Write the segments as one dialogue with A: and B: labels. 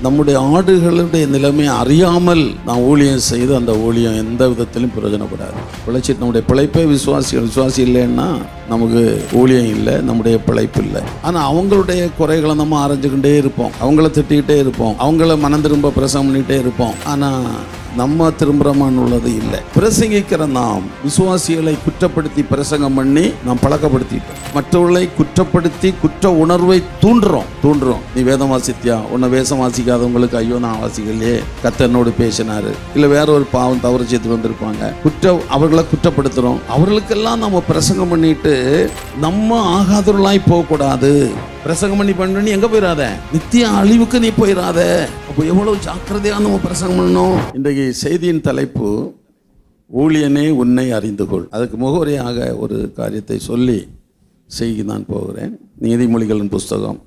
A: நம்முடைய ஆடுகளுடைய நிலைமையை அறியாமல் நாம் ஊழியம் செய்து அந்த ஊழியம் எந்த விதத்திலும் பிரயோஜனப்படாது. பிழைச்சிட்டு நம்முடைய பிழைப்பே விசுவாசி இல்லைன்னா நமக்கு ஊழியம் இல்லை, நம்முடைய பிழைப்பு இல்லை. ஆனால் அவங்களுடைய குறைகளை நம்ம ஆராய்ஞ்சுக்கிட்டே இருப்போம், அவங்கள திட்டிக்கிட்டே இருப்போம், அவங்கள மனம் திரும்ப பிரசங்கம் பண்ணிகிட்டே இருப்போம். ஆனால் நம்ம திரும்புறமான்னு உள்ளது இல்லை. பிரசங்கிக்கிற நாம் விசுவாசிகளை குற்றப்படுத்தி பிரசங்கம் பண்ணி நாம் பழக்கப்படுத்திட்டோம். மற்றவர்களை குற்றப்படுத்தி குற்ற உணர்வை தூண்டுறோம். நீ வேதம் வாசித்தியா? உன்னை வேஷம் வாசிக்காதவங்களுக்கு ஐயோ நான் வாசிக்கலையே, கர்த்தனோடு பேசினாரு, இல்லை வேற ஒரு பாவம் தவறு செய்து வந்திருப்பாங்க, அவர்களை குற்றப்படுத்துறோம். அவர்களுக்கெல்லாம் நம்ம பிரசங்கம் பண்ணிட்டு நம்ம ஆகாதவர்களாய் போகக்கூடாது. பிரசங்கம் பண்ணி எங்க போயிடாத, நித்திய அழிவுக்கு நீ போயிடாத. அப்போ எவ்வளவு ஜாக்கிரதையா நம்ம பிரசங்கம் பண்ணணும். இன்றைக்கு செய்தியின் தலைப்பு ஊழியனே உன்னை அறிந்து கொள். அதுக்கு முகவரியாக ஒரு காரியத்தை சொல்லி செய்தி நான் போகிறேன். நீதிமொழிகளின் புஸ்தகம்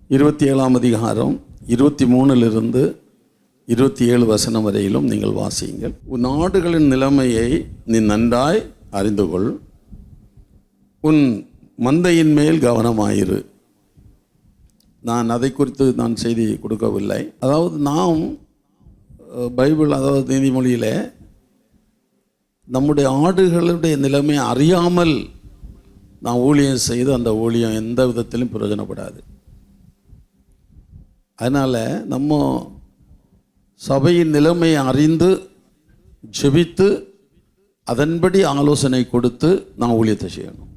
A: 27ஆம் அதிகாரம் 23 27 வசனம் வரையிலும் நீங்கள் வாசியுங்கள். உன் நாடுகளின் நிலைமையை நீ நன்றாய் அறிந்து கொள், உன் மந்தையின் மேல் கவனமாயிரு. நான் அதை குறித்து நான் செய்தி கொடுக்கவில்லை. அதாவது நாம் பைபிள், அதாவது நீதிமொழியில் நம்முடைய ஆடுகளுடைய நிலைமையை அறியாமல் நாம் ஊழியம் செய்து அந்த ஊழியம் எந்த விதத்திலும் பிரயோஜனப்படாது. அதனால் நம்ம சபையின் நிலைமையை அறிந்து ஜெபித்து அதன்படி ஆலோசனை கொடுத்து நாம் ஊழியத்தை செய்யணும்.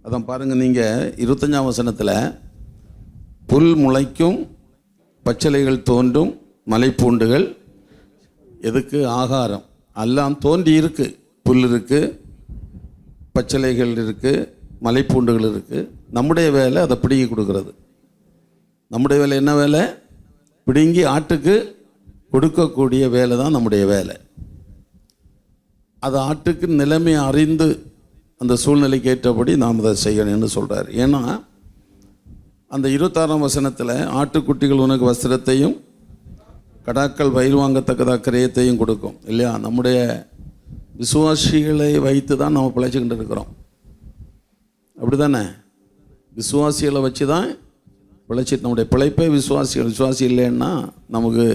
A: அதான் பாருங்கள், நீங்கள் 25ஆம் வசனத்தில் புல் முளைக்கும், பச்சிலைகள் தோன்றும், மலைப்பூண்டுகள் எதுக்கு? ஆகாரம். எல்லாம் தோன்றி இருக்கு. புல் இருக்குது, பச்சிலைகள் இருக்குது, மலைப்பூண்டுகள் இருக்குது. நம்முடைய வேலை அதை பிடுங்கி கொடுக்கறது. நம்முடைய வேலை என்ன வேலை? பிடுங்கி ஆட்டுக்கு கொடுக்கக்கூடிய வேலை தான் நம்முடைய வேலை. அது ஆட்டுக்கு நிலைமை அறிந்து அந்த சூழ்நிலைக்கு ஏற்றபடி நாம் அதை செய்யணும்னு சொல்கிறார். ஏன்னா அந்த 26ஆம் வசனத்தில் ஆட்டுக்குட்டிகள் உனக்கு வஸ்திரத்தையும் கடாக்கள் வயிறு வாங்கத்தக்கதாக கிரயத்தையும் கொடுக்கும் இல்லையா? நம்முடைய விசுவாசிகளை வைத்து தான் நம்ம பிழைச்சிக்கிட்டு இருக்கிறோம். அப்படி தானே? விசுவாசிகளை வச்சு தான் பிழைச்சிட்டு நம்முடைய பிழைப்பே விசுவாசி இல்லைன்னா நமக்கு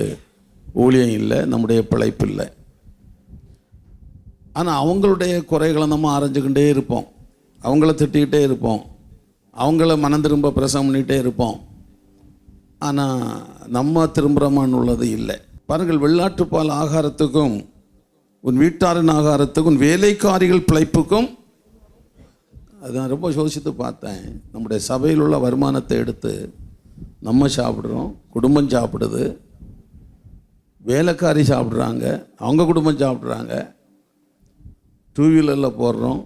A: ஊழியம் இல்லை, நம்முடைய பிழைப்பு இல்லை. ஆனால் அவங்களுடைய குறைகளை நம்ம ஆராய்ஞ்சுக்கிட்டே இருப்போம், அவங்கள திட்டிக்கிட்டே இருப்போம், அவங்கள மனம் திரும்ப பிரசங்கம் பண்ணிகிட்டே இருப்போம். ஆனால் நம்ம திரும்புகிறமான்னு உள்ளது இல்லை. பாருங்கள், வெள்ளாட்டுப்பால் ஆகாரத்துக்கும் உன் வீட்டாரின் ஆகாரத்துக்கும் வேலைக்காரிகள் பிழைப்புக்கும், அது நான் ரொம்ப யோசித்து பார்த்தேன். நம்முடைய சபையில் உள்ள வருமானத்தை எடுத்து நம்ம சாப்பிட்றோம், குடும்பம் சாப்பிடுது, வேலைக்காரி சாப்பிட்றாங்க, அவங்க குடும்பம் சாப்பிட்றாங்க, 2 வீலரில் போடுறோம்,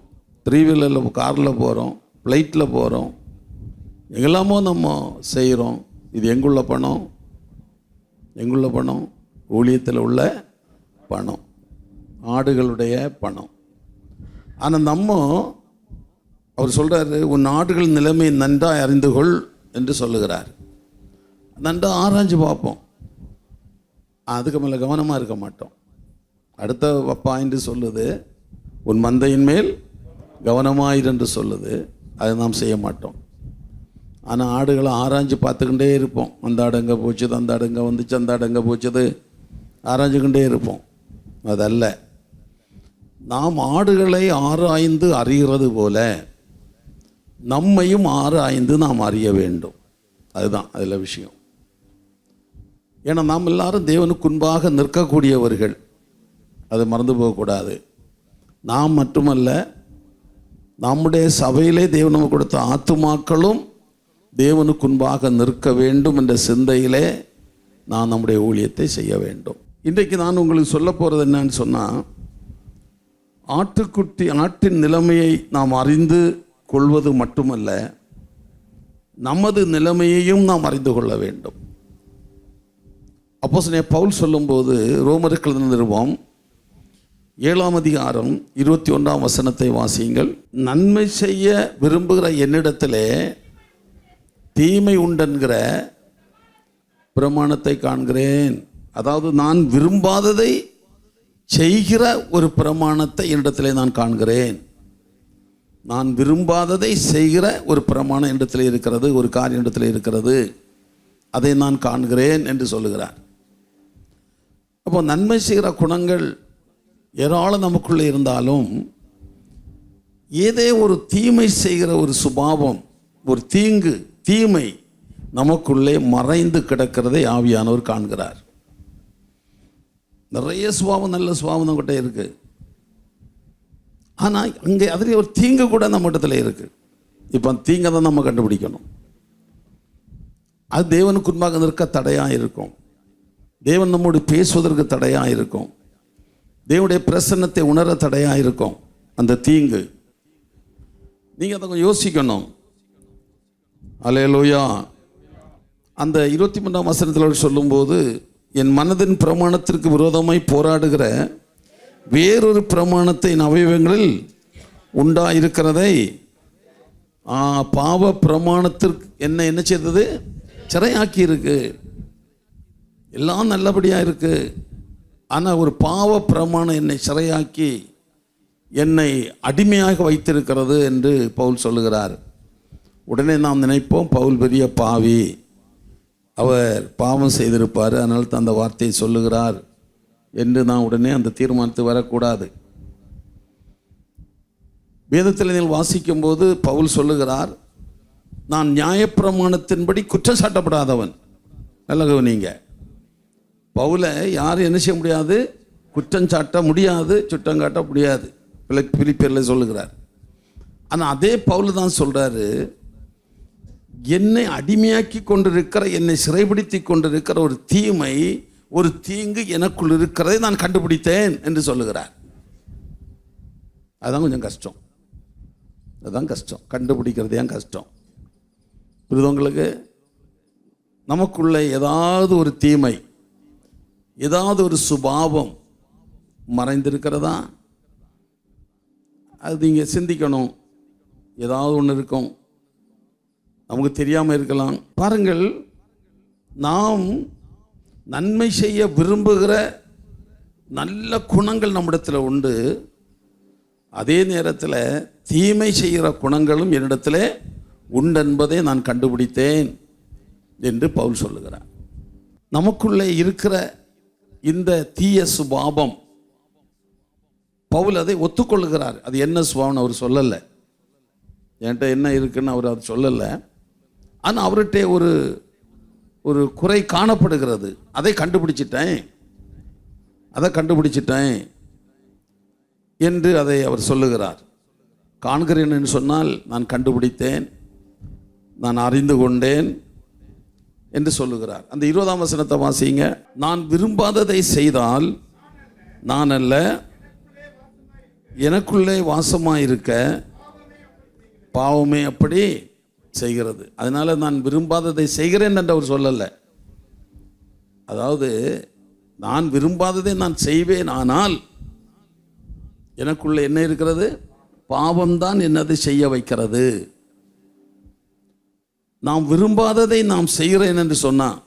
A: 3 வீலரில் காரில் போகிறோம், ஃப்ளைட்டில் போகிறோம், எங்கெல்லாமோ நம்ம செய்கிறோம். இது எங்குள்ள பணம்? ஊழியத்தில் உள்ள பணம், ஆடுகளுடைய பணம். ஆனால் அவர் சொல்கிறாரு, உன் ஆடுகள் நிலைமை நன்றாக அறிந்து கொள் என்று சொல்லுகிறார். நன்றாக ஆராய்ஞ்சு பார்ப்போம், அதுக்கு மேலே கவனமாக இருக்க மாட்டோம். அடுத்த பாயிண்ட் சொல்லுது, உன் மந்தையின் மேல் கவனமாயிரு என்று சொல்லுது. அதை நாம் செய்ய மாட்டோம். ஆனால் ஆடுகளை ஆராய்ஞ்சு பார்த்துக்கிட்டே இருப்போம். அந்த ஆடு எங்கே போச்சுது, அந்த ஆடு எங்கே வந்துச்சு, அந்த ஆடு எங்கே போச்சுது, ஆராய்ஞ்சுக்கிட்டே இருப்போம். அதல்ல, நாம் ஆடுகளை ஆராய்ந்து அறிகிறது போல நம்மையும் ஆராய்ந்து நாம் அறிய வேண்டும். அதுதான் அதில் விஷயம். ஏன்னா நாம் எல்லாரும் தேவனுக்கு முன்பாக நிற்கக்கூடியவர்கள், அது மறந்து போகக்கூடாது. நாம் மட்டுமல்ல, நம்முடைய சபையிலே தேவன் நமக்கு கொடுத்த ஆத்துமாக்களும் தேவனுக்கு முன்பாக நிற்க வேண்டும் என்ற சிந்தையிலே நான் நம்முடைய ஊழியத்தை செய்ய வேண்டும். இன்றைக்கு நான் உங்களுக்கு சொல்ல போகிறது என்னன்னு சொன்னால், ஆட்டின் நிலைமையை நாம் அறிந்து கொள்வது மட்டுமல்ல, நமது நிலைமையையும் நாம் அறிந்து கொள்ள வேண்டும். அப்போஸ்தலனாகிய பவுல் சொல்லும்போது, ரோமருக்கு எழுதின நிருபம் 7ஆம் அதிகாரம் 21ஆம் வசனத்தை வாசியுங்கள். நன்மை செய்ய விரும்புகிற என்னிடத்திலே தீமை உண்டென்கிற பிரமாணத்தை காண்கிறேன். அதாவது நான் விரும்பாததை செய்கிற ஒரு பிரமாணத்தை என்னிடத்திலே நான் காண்கிறேன். நான் விரும்பாததை செய்கிற ஒரு பிரமாணம் இடத்துல இருக்கிறது, ஒரு காரியம் இடத்துல இருக்கிறது. அதை நான் காண்கிறேன் என்று சொல்லுகிறார். அப்போ நன்மை செய்கிற குணங்கள் ஏராளம் நமக்குள்ளே இருந்தாலும் ஏதே ஒரு தீமை செய்கிற ஒரு சுபாவம், ஒரு தீமை நமக்குள்ளே மறைந்து கிடக்கிறதை ஆவியானவர் காண்கிறார். நிறைய சுபாவம், நல்ல சுபாவம் நம்மகிட்ட இருக்கு. ஆனால் அங்கே அதில் ஒரு தீங்கு கூட நம்ம இடத்துல இருக்கு. இப்போ தீங்கை தான் நம்ம கண்டுபிடிக்கணும். அது தேவனுக்கு முன்பாக நிற்க தடையாக இருக்கும். தேவன் நம்மோடு பேசுவதற்கு தடையாக இருக்கும். தேவனுடைய பிரசன்னத்தை உணர தடையாக இருக்கும் அந்த தீங்கு. நீங்கள் அதை கொஞ்சம் யோசிக்கணும். அல்லேலூயா. அந்த 23ஆம் வசனத்தில் சொல்லும்போது, என் மனதின் பிரமாணத்திற்கு விரோதமாய் போராடுகிற வேறொரு பிரமாணத்தை என் அவயவங்களில் உண்டாயிருக்கிறதை பாவ பிரமாணத்திற்கு என்ன செய்தது? சிறையாக்கி இருக்கு. எல்லாம் நல்லபடியாக இருக்கு. ஆனால் ஒரு பாவ பிரமாணம் என்னை சிறையாக்கி என்னை அடிமையாக வைத்திருக்கிறது என்று பவுல் சொல்லுகிறார். உடனே நாம் நினைப்போம், பவுல் பெரிய பாவி, அவர் பாவம் செய்திருப்பார், அதனால தான் அந்த வார்த்தையை சொல்லுகிறார் என்று நான் உடனே அந்த தீர்மானத்துக்கு வரக்கூடாது. வேதத்தில் நீங்கள் வாசிக்கும் போது பவுல் சொல்லுகிறார், நான் நியாயப்பிரமாணத்தின்படி குற்றம் சாட்டப்படாதவன். நல்ல கவனிங்க, பவுலை யாரும் என்ன செய்ய முடியாது? குற்றம் சாட்ட முடியாது, சுட்டம் காட்ட முடியாது. பிலிப்பியரில் சொல்லுகிறார். ஆனால் அதே பவுல் தான் சொல்கிறாரு, என்னை அடிமையாக்கி கொண்டிருக்கிற, என்னை சிறைபிடித்து கொண்டிருக்கிற ஒரு தீமை, ஒரு தீங்கு எனக்குள் இருக்கிறதை நான் கண்டுபிடித்தேன் என்று சொல்லுகிறார். அதுதான் கொஞ்சம் கஷ்டம். அதுதான் கஷ்டம், கண்டுபிடிக்கிறது ஏன் கஷ்டம்? புரியுதவங்களுக்கு? நமக்குள்ள ஏதாவது ஒரு தீமை, ஏதாவது ஒரு சுபாவம் மறைந்திருக்கிறதா? அது நீங்கள் சிந்திக்கணும். ஏதாவது ஒன்று இருக்கும், நமக்கு தெரியாமல் இருக்கலாம். பாருங்கள், நாம் நன்மை செய்ய விரும்புகிற நல்ல குணங்கள் நம்மிடத்தில் உண்டு. அதே நேரத்தில் தீமை செய்கிற குணங்களும் என்னிடத்தில் உண்டு என்பதை நான் கண்டுபிடித்தேன் என்று பவுல் சொல்லுகிறார். நமக்குள்ளே இருக்கிற இந்த தீய சுபாவம், பவுல் அதை ஒத்துக்கொள்ளுகிறார். அது என்ன சுபாவம்னு அவர் சொல்லலை, என்கிட்ட என்ன இருக்குன்னு அவர் அது சொல்லலை. ஆனால் அவர்கிட்ட ஒரு குறை காணப்படுகிறது. அதை கண்டுபிடிச்சிட்டேன் என்று அதை அவர் சொல்லுகிறார். காண்கிறேன் என்று சொன்னால் நான் கண்டுபிடித்தேன், நான் அறிந்து கொண்டேன் என்று சொல்லுகிறார். அந்த 20ஆம் வசனத்தை வாசிங்க. நான் விரும்பாததை செய்தால் நான் அல்ல, எனக்குள்ளே வாசமாயிருக்க பாவமே அப்படி செய்கிறது. அதனால நான் விரும்பாததை செய்கிறேன் என்று அவர் சொல்லலை. அதாவது நான் விரும்பாததை நான் செய்வேன், ஆனால் எனக்குள்ள என்ன இருக்கிறது? பாவம்தான் என்னது செய்ய வைக்கிறது. நாம் விரும்பாததை நாம் செய்கிறேன் என்று சொன்னால்,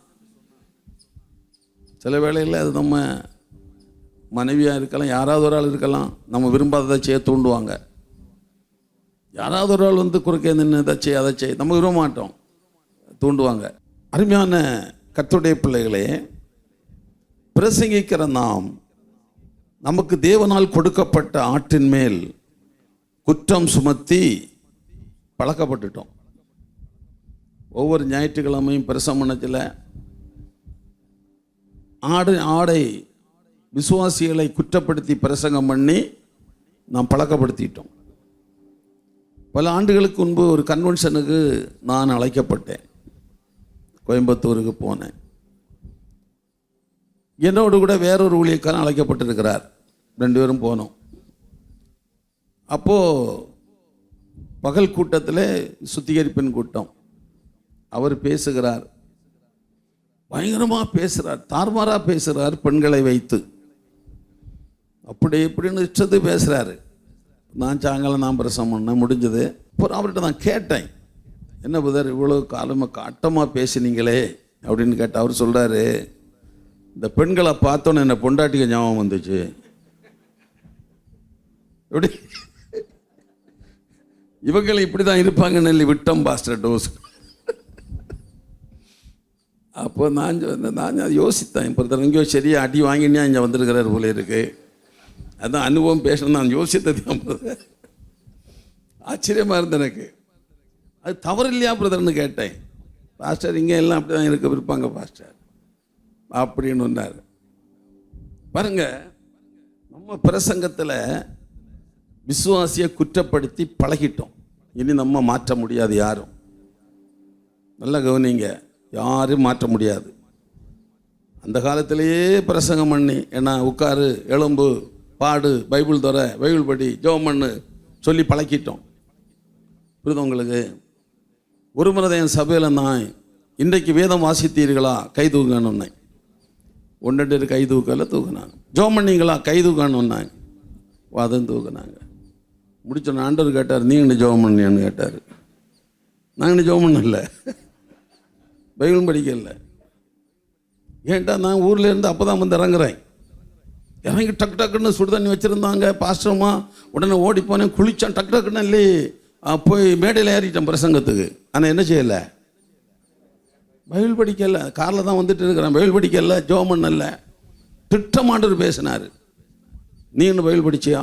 A: சில வேளையில் அது நம்ம மனைவியாக இருக்கலாம், யாராவது ஒரு ஆள் இருக்கலாம், நம்ம விரும்பாததை செய்ய தூண்டுவாங்க. யாராவது ஒரு ஆள் வந்து குறுக்கே நின்று இதை செய் அதை செய், நம்ம விரும்ப மாட்டோம், தூண்டுவாங்க. அருமையான கர்த்தருடைய பிள்ளைகளே, பிரசங்கிக்கிற நாம் நமக்கு தேவனால் கொடுக்கப்பட்ட ஆற்றின் மேல் குற்றம் சுமத்தி பழக்கப்பட்டுட்டோம். ஒவ்வொரு ஞாயிற்றுக்கிழமையும் பிரசமனத்தில் ஆடை விசுவாசிகளை குற்றப்படுத்தி பிரசங்கம் பண்ணி நாம் பழக்கப்படுத்திட்டோம். பல ஆண்டுகளுக்கு முன்பு ஒரு கன்வென்ஷனுக்கு நான் அழைக்கப்பட்டேன். கோயம்புத்தூருக்கு போனேன். என்னோடு கூட வேறொரு ஊழியக்காரன் அழைக்கப்பட்டிருக்கிறார். 2 பேரும் போனோம். அப்போது பகல் கூட்டத்தில் சுத்திகரிப்பின் கூட்டம். அவர் பேசுகிறார், பயங்கரமாக பேசுகிறார், தார்மாராக பேசுகிறார், பெண்களை வைத்து அப்படி இப்படின்னு இஷ்டத்து பேசுகிறாரு. நான் சாயங்காலம் பிரசவம் பண்ணேன், முடிஞ்சது. அப்புறம் அவர்கிட்ட நான் கேட்டேன், என்ன புதர் இவ்வளோ காலமாக காட்டமாக பேசினீங்களே அப்படின்னு கேட்டேன். அவர் சொல்கிறாரு, இந்த பெண்களை பார்த்தோன்னு என்னை பொண்டாட்டிக்கு ஞாபகம் வந்துச்சு. எப்படி இவங்களை இப்படி தான் இருப்பாங்கன்னு விட்டோம் பாஸ்டர் டோஸ். அப்போ நான் யோசித்தேன், பிரதர் இங்கேயோ சரியா அடி வாங்கினே இங்கே வந்திருக்கிறார் போல இருக்கு. அதான் அனுபவம் பேசணும் நான் யோசித்தது தான் பிரதர். ஆச்சரியமாக இருந்தது எனக்கு. அது தவறு இல்லையா பிரதர்னு கேட்டேன். பாஸ்டர் இங்கே எல்லாம் அப்படி தான் இருப்பாங்க பாஸ்டர் அப்படின்னு சொன்னார். பாருங்க, நம்ம பிரசங்கத்தில் விசுவாசியை குற்றப்படுத்தி பழகிட்டோம். இனி நம்ம மாற்ற முடியாது யாரும். நல்லா கவனிங்க, யாரும் மாற்ற முடியாது. அந்த காலத்திலேயே பிரசங்கம் பண்ணி ஏன்னா உட்காரு, எலும்பு, பாடு, பைபிள் தர, பைபிள் படி, ஜெபம் பண்ணு சொல்லி பழக்கிட்டோம். புரியுது உங்களுக்கு? ஒரு முறை என் சபையில் நான் இன்றைக்கு வேதம் வாசித்தீர்களா கை தூக்கணுன்னே. 1 2 கை தூக்கல தூக்குனாங்க. ஜெபம் பண்ணீங்களா கை தூக்கணுன்னாங்க. அதுவும் தூக்குனாங்க. முடிச்சோன்னு ஆண்டவர் கேட்டார், நீங்கள் ஜெபம் பண்ணியான்னு கேட்டார். நாங்கள் ஜெபம் பண்ணல, பைபிளும் படிக்கல. ஏன்டா நான் ஊரில் இருந்து அப்போ தான் வந்து இறங்குறேன். இறங்கி டக்கு டக்குன்னு சுடு தண்ணி வச்சுருந்தாங்க பாஸ்டர்மா. உடனே ஓடி போனேன், குளித்தான், டக்கு டக்குன்னு இல்லை போய் மேடையில் ஏறிட்டேன் பிரசங்கத்துக்கு. ஆனால் என்ன செய்யலை, பைபிள் படிக்கல. காரில் தான் வந்துட்டு இருக்கிறேன், பைபிள் படிக்கல, ஜெபம் பண்ணல. திட்டமாண்டவர் பேசினார், நீ இன்னும் பைபிள் படிச்சியா,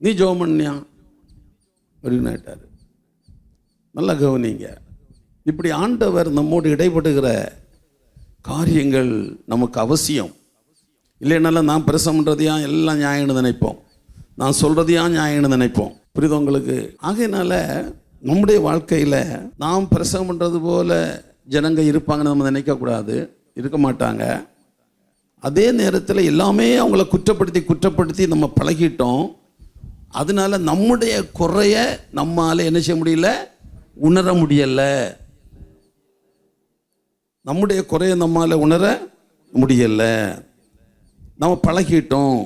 A: நீ ஜெபம் பண்ணியா அப்படின்னு கேட்டார். நல்லா கவனிங்க, இப்படி ஆண்டவர் நம்மோடு இடைப்படுகிற காரியங்கள் நமக்கு அவசியம். இல்லைனாலும் நான் பிரசவம் பண்ணுறதையா எல்லாம் நியாயம்னு நினைப்போம், நான் சொல்கிறதையா நியாயம்னு நினைப்போம். புரியுது உங்களுக்கு? ஆகையினால நம்முடைய வாழ்க்கையில் நாம் பிரசவம் பண்ணுறது போல ஜனங்க இருப்பாங்கன்னு நம்ம நினைக்கக்கூடாது, இருக்க மாட்டாங்க. அதே நேரத்தில் எல்லாமே அவங்கள குற்றப்படுத்தி நம்ம பழகிட்டோம். அதனால நம்முடைய குறைய நம்மால் என்ன செய்ய முடியல, உணர முடியலை. நம்முடைய குறைய நம்மால் உணர முடியலை, நம்ம பழகிட்டோம்.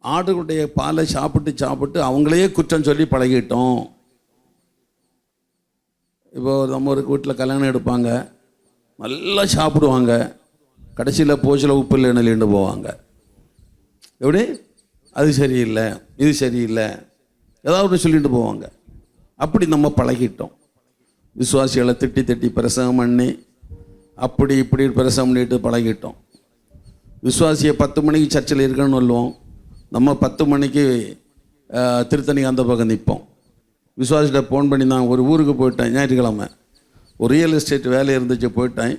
A: ஆடுகளுடைய பாலை சாப்பிட்டு அவங்களையே குற்றம் சொல்லி பழகிட்டோம். இப்போ நம்ம ஒரு வீட்டில் கல்யாணம் எடுப்பாங்க, நல்லா சாப்பிடுவாங்க, கடைசியில் போச்சில் உப்பு இல்லைன்னு நின்று போவாங்க. எப்படி, அது சரியில்லை, இது சரியில்லை, ஏதாவது சொல்லிட்டு போவாங்க. அப்படி நம்ம பழகிட்டோம். விசுவாசிகளை திட்டி பிரசங்கம் பண்ணி அப்படி இப்படி பிரசங்கம் பண்ணிட்டு பழகிட்டோம். விசுவாசியை 10 மணிக்கு சர்ச்சில் இருக்கணும்னு சொல்லுவோம், நம்ம 10 மணிக்கு திருத்தணி அந்த பக்கம் நிற்போம். விசுவாசிட்ட ஃபோன் பண்ணி நான் ஒரு ஊருக்கு போயிட்டேன், ஞாயிற்றுக்கிழமை ஒரு ரியல் எஸ்டேட் வேலை இருந்துச்சு, போயிட்டேன்,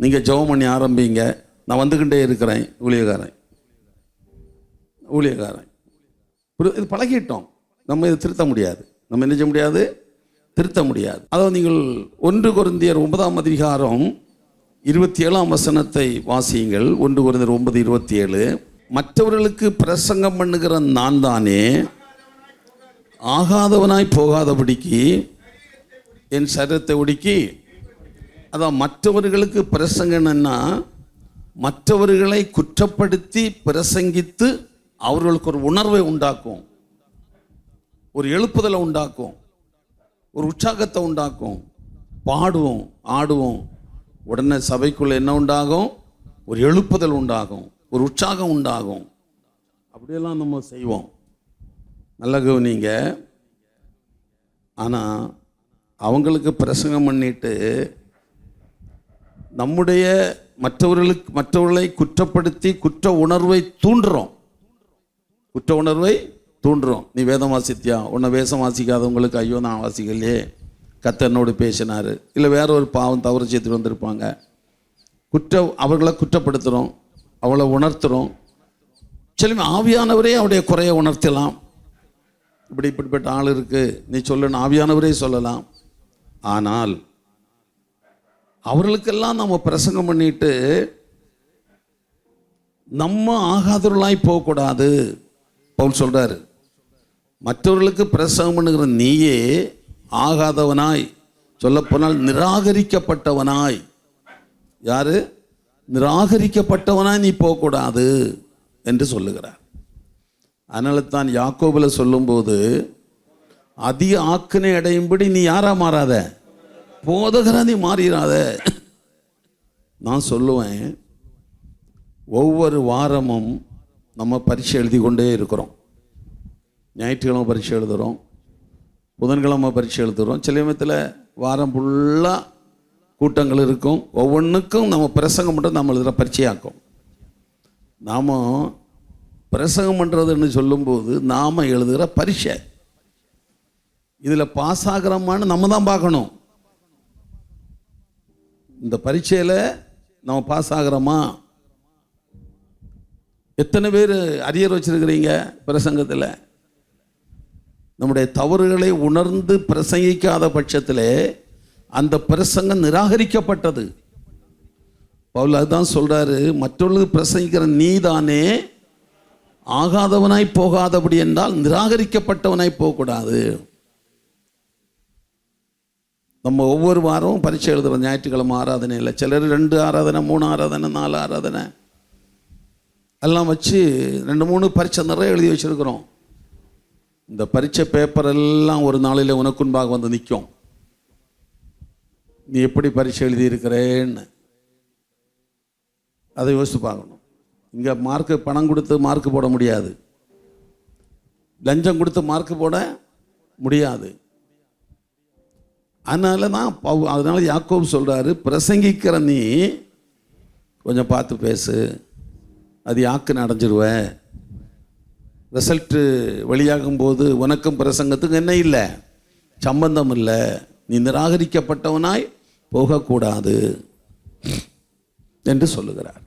A: நீங்கள் ஜெபம் பண்ணி ஆரம்பிங்க, நான் வந்துக்கிட்டே இருக்கிறேன். ஊழியக்காரன் இது பழகிட்டோம். நம்ம இது திருத்த முடியாது, நம்ம என்ன செய்ய முடியாது, திருத்த முடியாது. அதாவது நீங்கள் 1 கொரிந்தியர் 9ஆம் அதிகாரம் 27ஆம் வசனத்தை வாசியுங்கள். 1 கொரிந்தியர் 9:27. மற்றவர்களுக்கு பிரசங்கம் பண்ணுகிற நான் தானே ஆகாதவனாய் போகாதபடிக்கு என் சரீரத்தை ஒடுக்கி. அதான் மற்றவர்களுக்கு பிரசங்கம்னா மற்றவர்களை குற்றப்படுத்தி பிரசங்கித்து அவர்களுக்கு ஒரு உணர்வை உண்டாக்கும், ஒரு எழுப்புதலை உண்டாக்கும், ஒரு உற்சாகத்தை உண்டாக்கும். பாடுவோம், ஆடுவோம், உடனே சபைக்குள்ள என்ன உண்டாகும், ஒரு எழுப்புதல் உண்டாகும், ஒரு உற்சாகம் உண்டாகும். அப்படியெல்லாம் நம்ம செய்வோம். நல்ல கவனிங்க. ஆனால் அவங்களுக்கு பிரசங்கம் பண்ணிட்டு நம்முடைய மற்றவர்களை குற்றப்படுத்தி குற்ற உணர்வை தூண்டுறோம். நீ வேதம் வாசித்தியா, உன்னை வேஷம் வாசிக்காதவங்களுக்கு ஐயோ நான் வாசிக்கலையே, கர்த்தர் பேசினார். இல்லை வேற ஒரு பாவம் தவறு செய்துட்டு வந்திருப்பாங்க, அவர்களை குற்றப்படுத்துகிறோம், அவளை உணர்த்துகிறோம். சில ஆவியானவரே அவருடைய குறைய உணர்த்தலாம். இப்படிப்பட்ட ஆள் இருக்கு நீ சொல்லணும், ஆவியானவரே சொல்லலாம். ஆனால் அவர்களுக்கெல்லாம் நம்ம பிரசங்கம் பண்ணிட்டு நம்ம ஆகாதவர்களாய் போகக்கூடாது. பவுல் சொல்றாரு, மற்றவர்களுக்கு பிரசங்கம் பண்ணுகிற நீயே ஆகாதவனாய், சொல்லப்போனால் நிராகரிக்கப்பட்டவனாய், யாரு நிராகரிக்கப்பட்டவனாய் நீ போகக்கூடாது என்று சொல்லுகிறார். அதனால தான் யாக்கோபில் சொல்லும்போது அதிக ஆக்கினை அடையும்படி நீ யாரா மாறாத, போதகரா நீ மாறிடாத. நான் சொல்லுவேன், ஒவ்வொரு வாரமும் நம்ம பரீட்சை எழுதி கொண்டே இருக்கிறோம். ஞாயிற்றுக்கிழமை பரீட்சை எழுதுகிறோம், புதன்கிழமை பரீட்சை எழுதுகிறோம். சில சமயத்தில் வாரம் ஃபுல்லாக கூட்டங்கள் இருக்கும். ஒவ்வொன்றுக்கும் நம்ம பிரசங்கம் பண்ணுறது நம்ம எழுதுகிற பரீட்சையாக்கும். நாம் பிரசங்கம் பண்ணுறதுன்னு சொல்லும்போது நாம் எழுதுகிற பரீட்சை. இதில் பாஸ் ஆகிறோமான்னு நம்ம தான் பார்க்கணும். இந்த பரீட்சையில் நம்ம பாஸ் ஆகிறோமா? எத்தனை பேர் அரியர் வச்சிருக்கிறீங்க பிரசங்கத்தில்? நம்முடைய தவறுகளை உணர்ந்து பிரசங்கிக்காத பட்சத்திலே அந்த பிரசங்கம் நிராகரிக்கப்பட்டது. பவுல் அதுதான் சொல்றாரு, மற்றவர்களுக்கு பிரசங்கிக்கிற நீதானே ஆகாதவனாய் போகாதபடி என்றால் நிராகரிக்கப்பட்டவனாய் போகக்கூடாது. நம்ம ஒவ்வொரு வாரமும் பரீட்சை எழுதுகிறோம். ஞாயிற்றுக்கிழமை ஆராதனை இல்லை, சிலர் 2 ஆராதனை 3 ஆராதனை 4 ஆராதனை எல்லாம் வச்சு 2-3 பரீட்சை நிறைய எழுதி வச்சுருக்கிறோம். இந்த பரீட்சை பேப்பர் எல்லாம் ஒரு நாளில் உனக்குன்பாக வந்து நிற்கும். நீ எப்படி பரீட்சை எழுதியிருக்கிறேன்னு அதை யோசித்து பார்க்கணும். இங்கே மார்க்கு பணம் கொடுத்து மார்க்கு போட முடியாது, லஞ்சம் கொடுத்து மார்க்கு போட முடியாது. அதனால யாக்கோபு சொல்கிறாரு, பிரசங்கிக்கிற நீ கொஞ்சம் பார்த்து பேசு, அது யாக்குன்னு அடைஞ்சிருவ. ரிசல்ட்டு வெளியாகும் போது உனக்கும் பிரசங்கத்துக்கு என்ன இல்லை, சம்பந்தம் இல்லை. நீ நிராகரிக்கப்பட்டவனாய் போகக்கூடாது என்று சொல்லுகிறார்.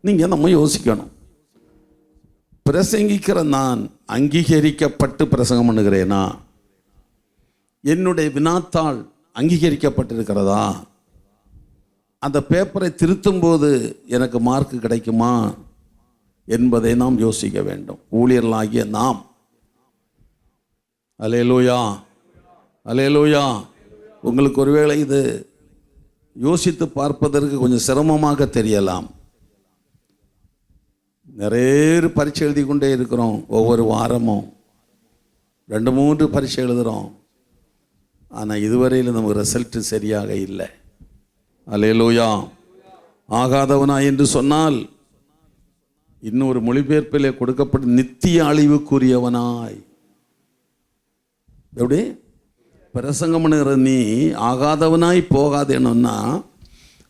A: நீங்கள் நம்ம யோசிக்கணும், பிரசங்கிக்கிற நான் அங்கீகரிக்கப்பட்டு பிரசங்கம் பண்ணுகிறேனா? என்னுடைய வினாத்தாள் அங்கீகரிக்கப்பட்டிருக்கிறதா? அந்த பேப்பரை திருத்தும் போது எனக்கு மார்க் கிடைக்குமா என்பதை நாம் யோசிக்க வேண்டும். ஊழியர்களாகிய நாம். அல்லேலூயா, அல்லேலூயா. உங்களுக்கு ஒருவேளை இது யோசித்து பார்ப்பதற்கு கொஞ்சம் சிரமமாக தெரியலாம். நிறைய பரீட்சை எழுதி கொண்டே இருக்கிறோம். ஒவ்வொரு வாரமும் 2-3 பரீட்சை எழுதுகிறோம். ஆனால் இதுவரையில் நமக்கு ரிசல்ட்டு சரியாக இல்லை. அல்லேலூயா. ஆகாதவனா என்று சொன்னால் இன்னொரு மொழிபெயர்ப்பிலே கொடுக்கப்பட்ட நித்திய அழிவுக்குரியவனாய். எப்படி பிரசங்கம் பண்ணுகிற நீ ஆகாதவனாய் போகாதேன்னா,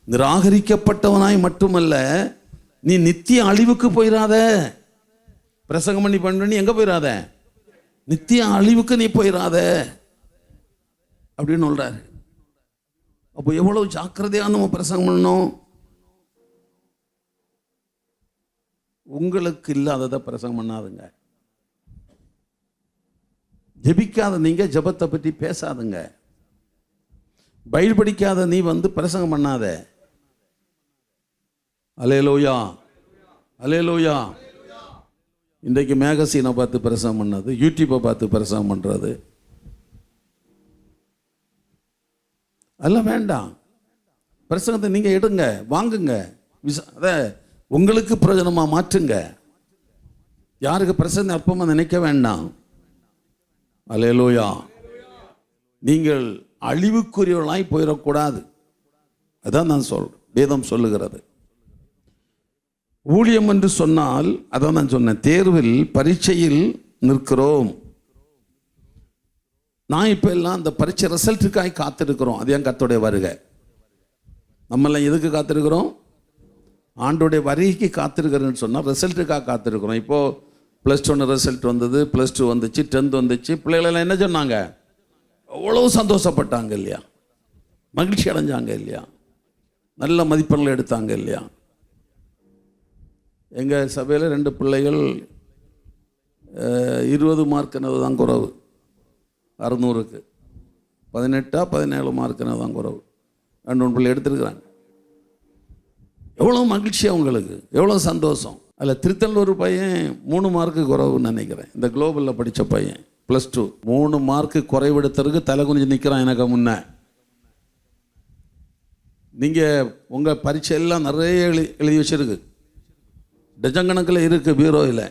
A: நிராகரிக்கப்பட்டவனாய் மட்டுமல்ல, நீ நித்திய அழிவுக்கு போயிடாத. பிரசங்கம் பண்ணி நீ எங்கே போயிடாத, நித்திய அழிவுக்கு நீ போயிடாத அப்படின்னு சொல்றாரு. அப்போ எவ்வளவு ஜாக்கிரதையாக நம்ம பிரசங்கம் பண்ணணும். உங்களுக்கு இல்லாததை பிரசங்கம் பண்ணாதுங்க. ஜெபிக்காத நீங்க ஜெபத்தை பற்றி பேசாதுங்க. பைபிள் படிக்காத நீ பிரசங்கம் பண்ணாத. அல்லேலூயா, அல்லேலூயா. இன்றைக்கு மேகசீனை பார்த்து பிரசங்கம் பண்ணது, யூடியூப்பை பார்த்து பிரசங்கம் பண்ணுறது அதெல்லாம் வேண்டாம். பிரசங்கத்தை நீங்கள் எடுங்க, வாங்குங்க, அதை உங்களுக்கு பிரயோஜனமாக மாற்றுங்க. யாருக்கு பிரசங்கம் அற்பமாக நினைக்க வேண்டாம். அல்லேலூயா. நீங்கள் அழிவுக்குரியவர்களாய் போயிடக்கூடாது. அதான் நான் வேதம் சொல்லுகிறது. ஊழியம் என்று சொன்னால் அதான் நான் சொன்னேன், தேர்வில் பரீட்சையில் நிற்கிறோம். நான் இப்போ எல்லாம் அந்த பரீட்சை ரிசல்ட்டுக்காக காத்திருக்கிறோம். அது ஏன் கர்த்தருடைய வருகை. நம்மெல்லாம் எதுக்கு காத்திருக்கிறோம்? ஆண்டோடைய வருகைக்கு காத்திருக்கிறேன்னு சொன்னால் ரிசல்ட்டுக்காக காத்திருக்கிறோம். இப்போது +1 ரிசல்ட் வந்தது, +2 வந்துச்சு, 10th வந்துச்சு. பிள்ளைகளெல்லாம் என்ன சொன்னாங்க? அவ்வளோ சந்தோஷப்பட்டாங்க இல்லையா, மகிழ்ச்சி அடைஞ்சாங்க இல்லையா, நல்ல மதிப்பெண்கள் எடுத்தாங்க இல்லையா. எங்கள் சபையில் 2 பிள்ளைகள் 20 மார்க்குனது தான் குறைவு, 600க்கு 18-17 மார்க்குனது தான் குறைவு. 2 பிள்ளை எடுத்துருக்குறாங்க. எவ்வளோ மகிழ்ச்சி அவங்களுக்கு, எவ்வளோ சந்தோஷம். அதில் திருத்தல் ஒரு பையன் 3 மார்க்கு குறைவுன்னு நினைக்கிறேன். இந்த குளோபலில் படித்த பையன் +2 3 மார்க்கு குறைவெடுத்ததுக்கு தலை குனிஞ்சு நிற்கிறான் எனக்கு முன்ன. நீங்கள் உங்கள் பரீட்சை எல்லாம் நிறைய எழுதி வச்சுருக்கு, டஜன் இருக்குது பீரோவில்.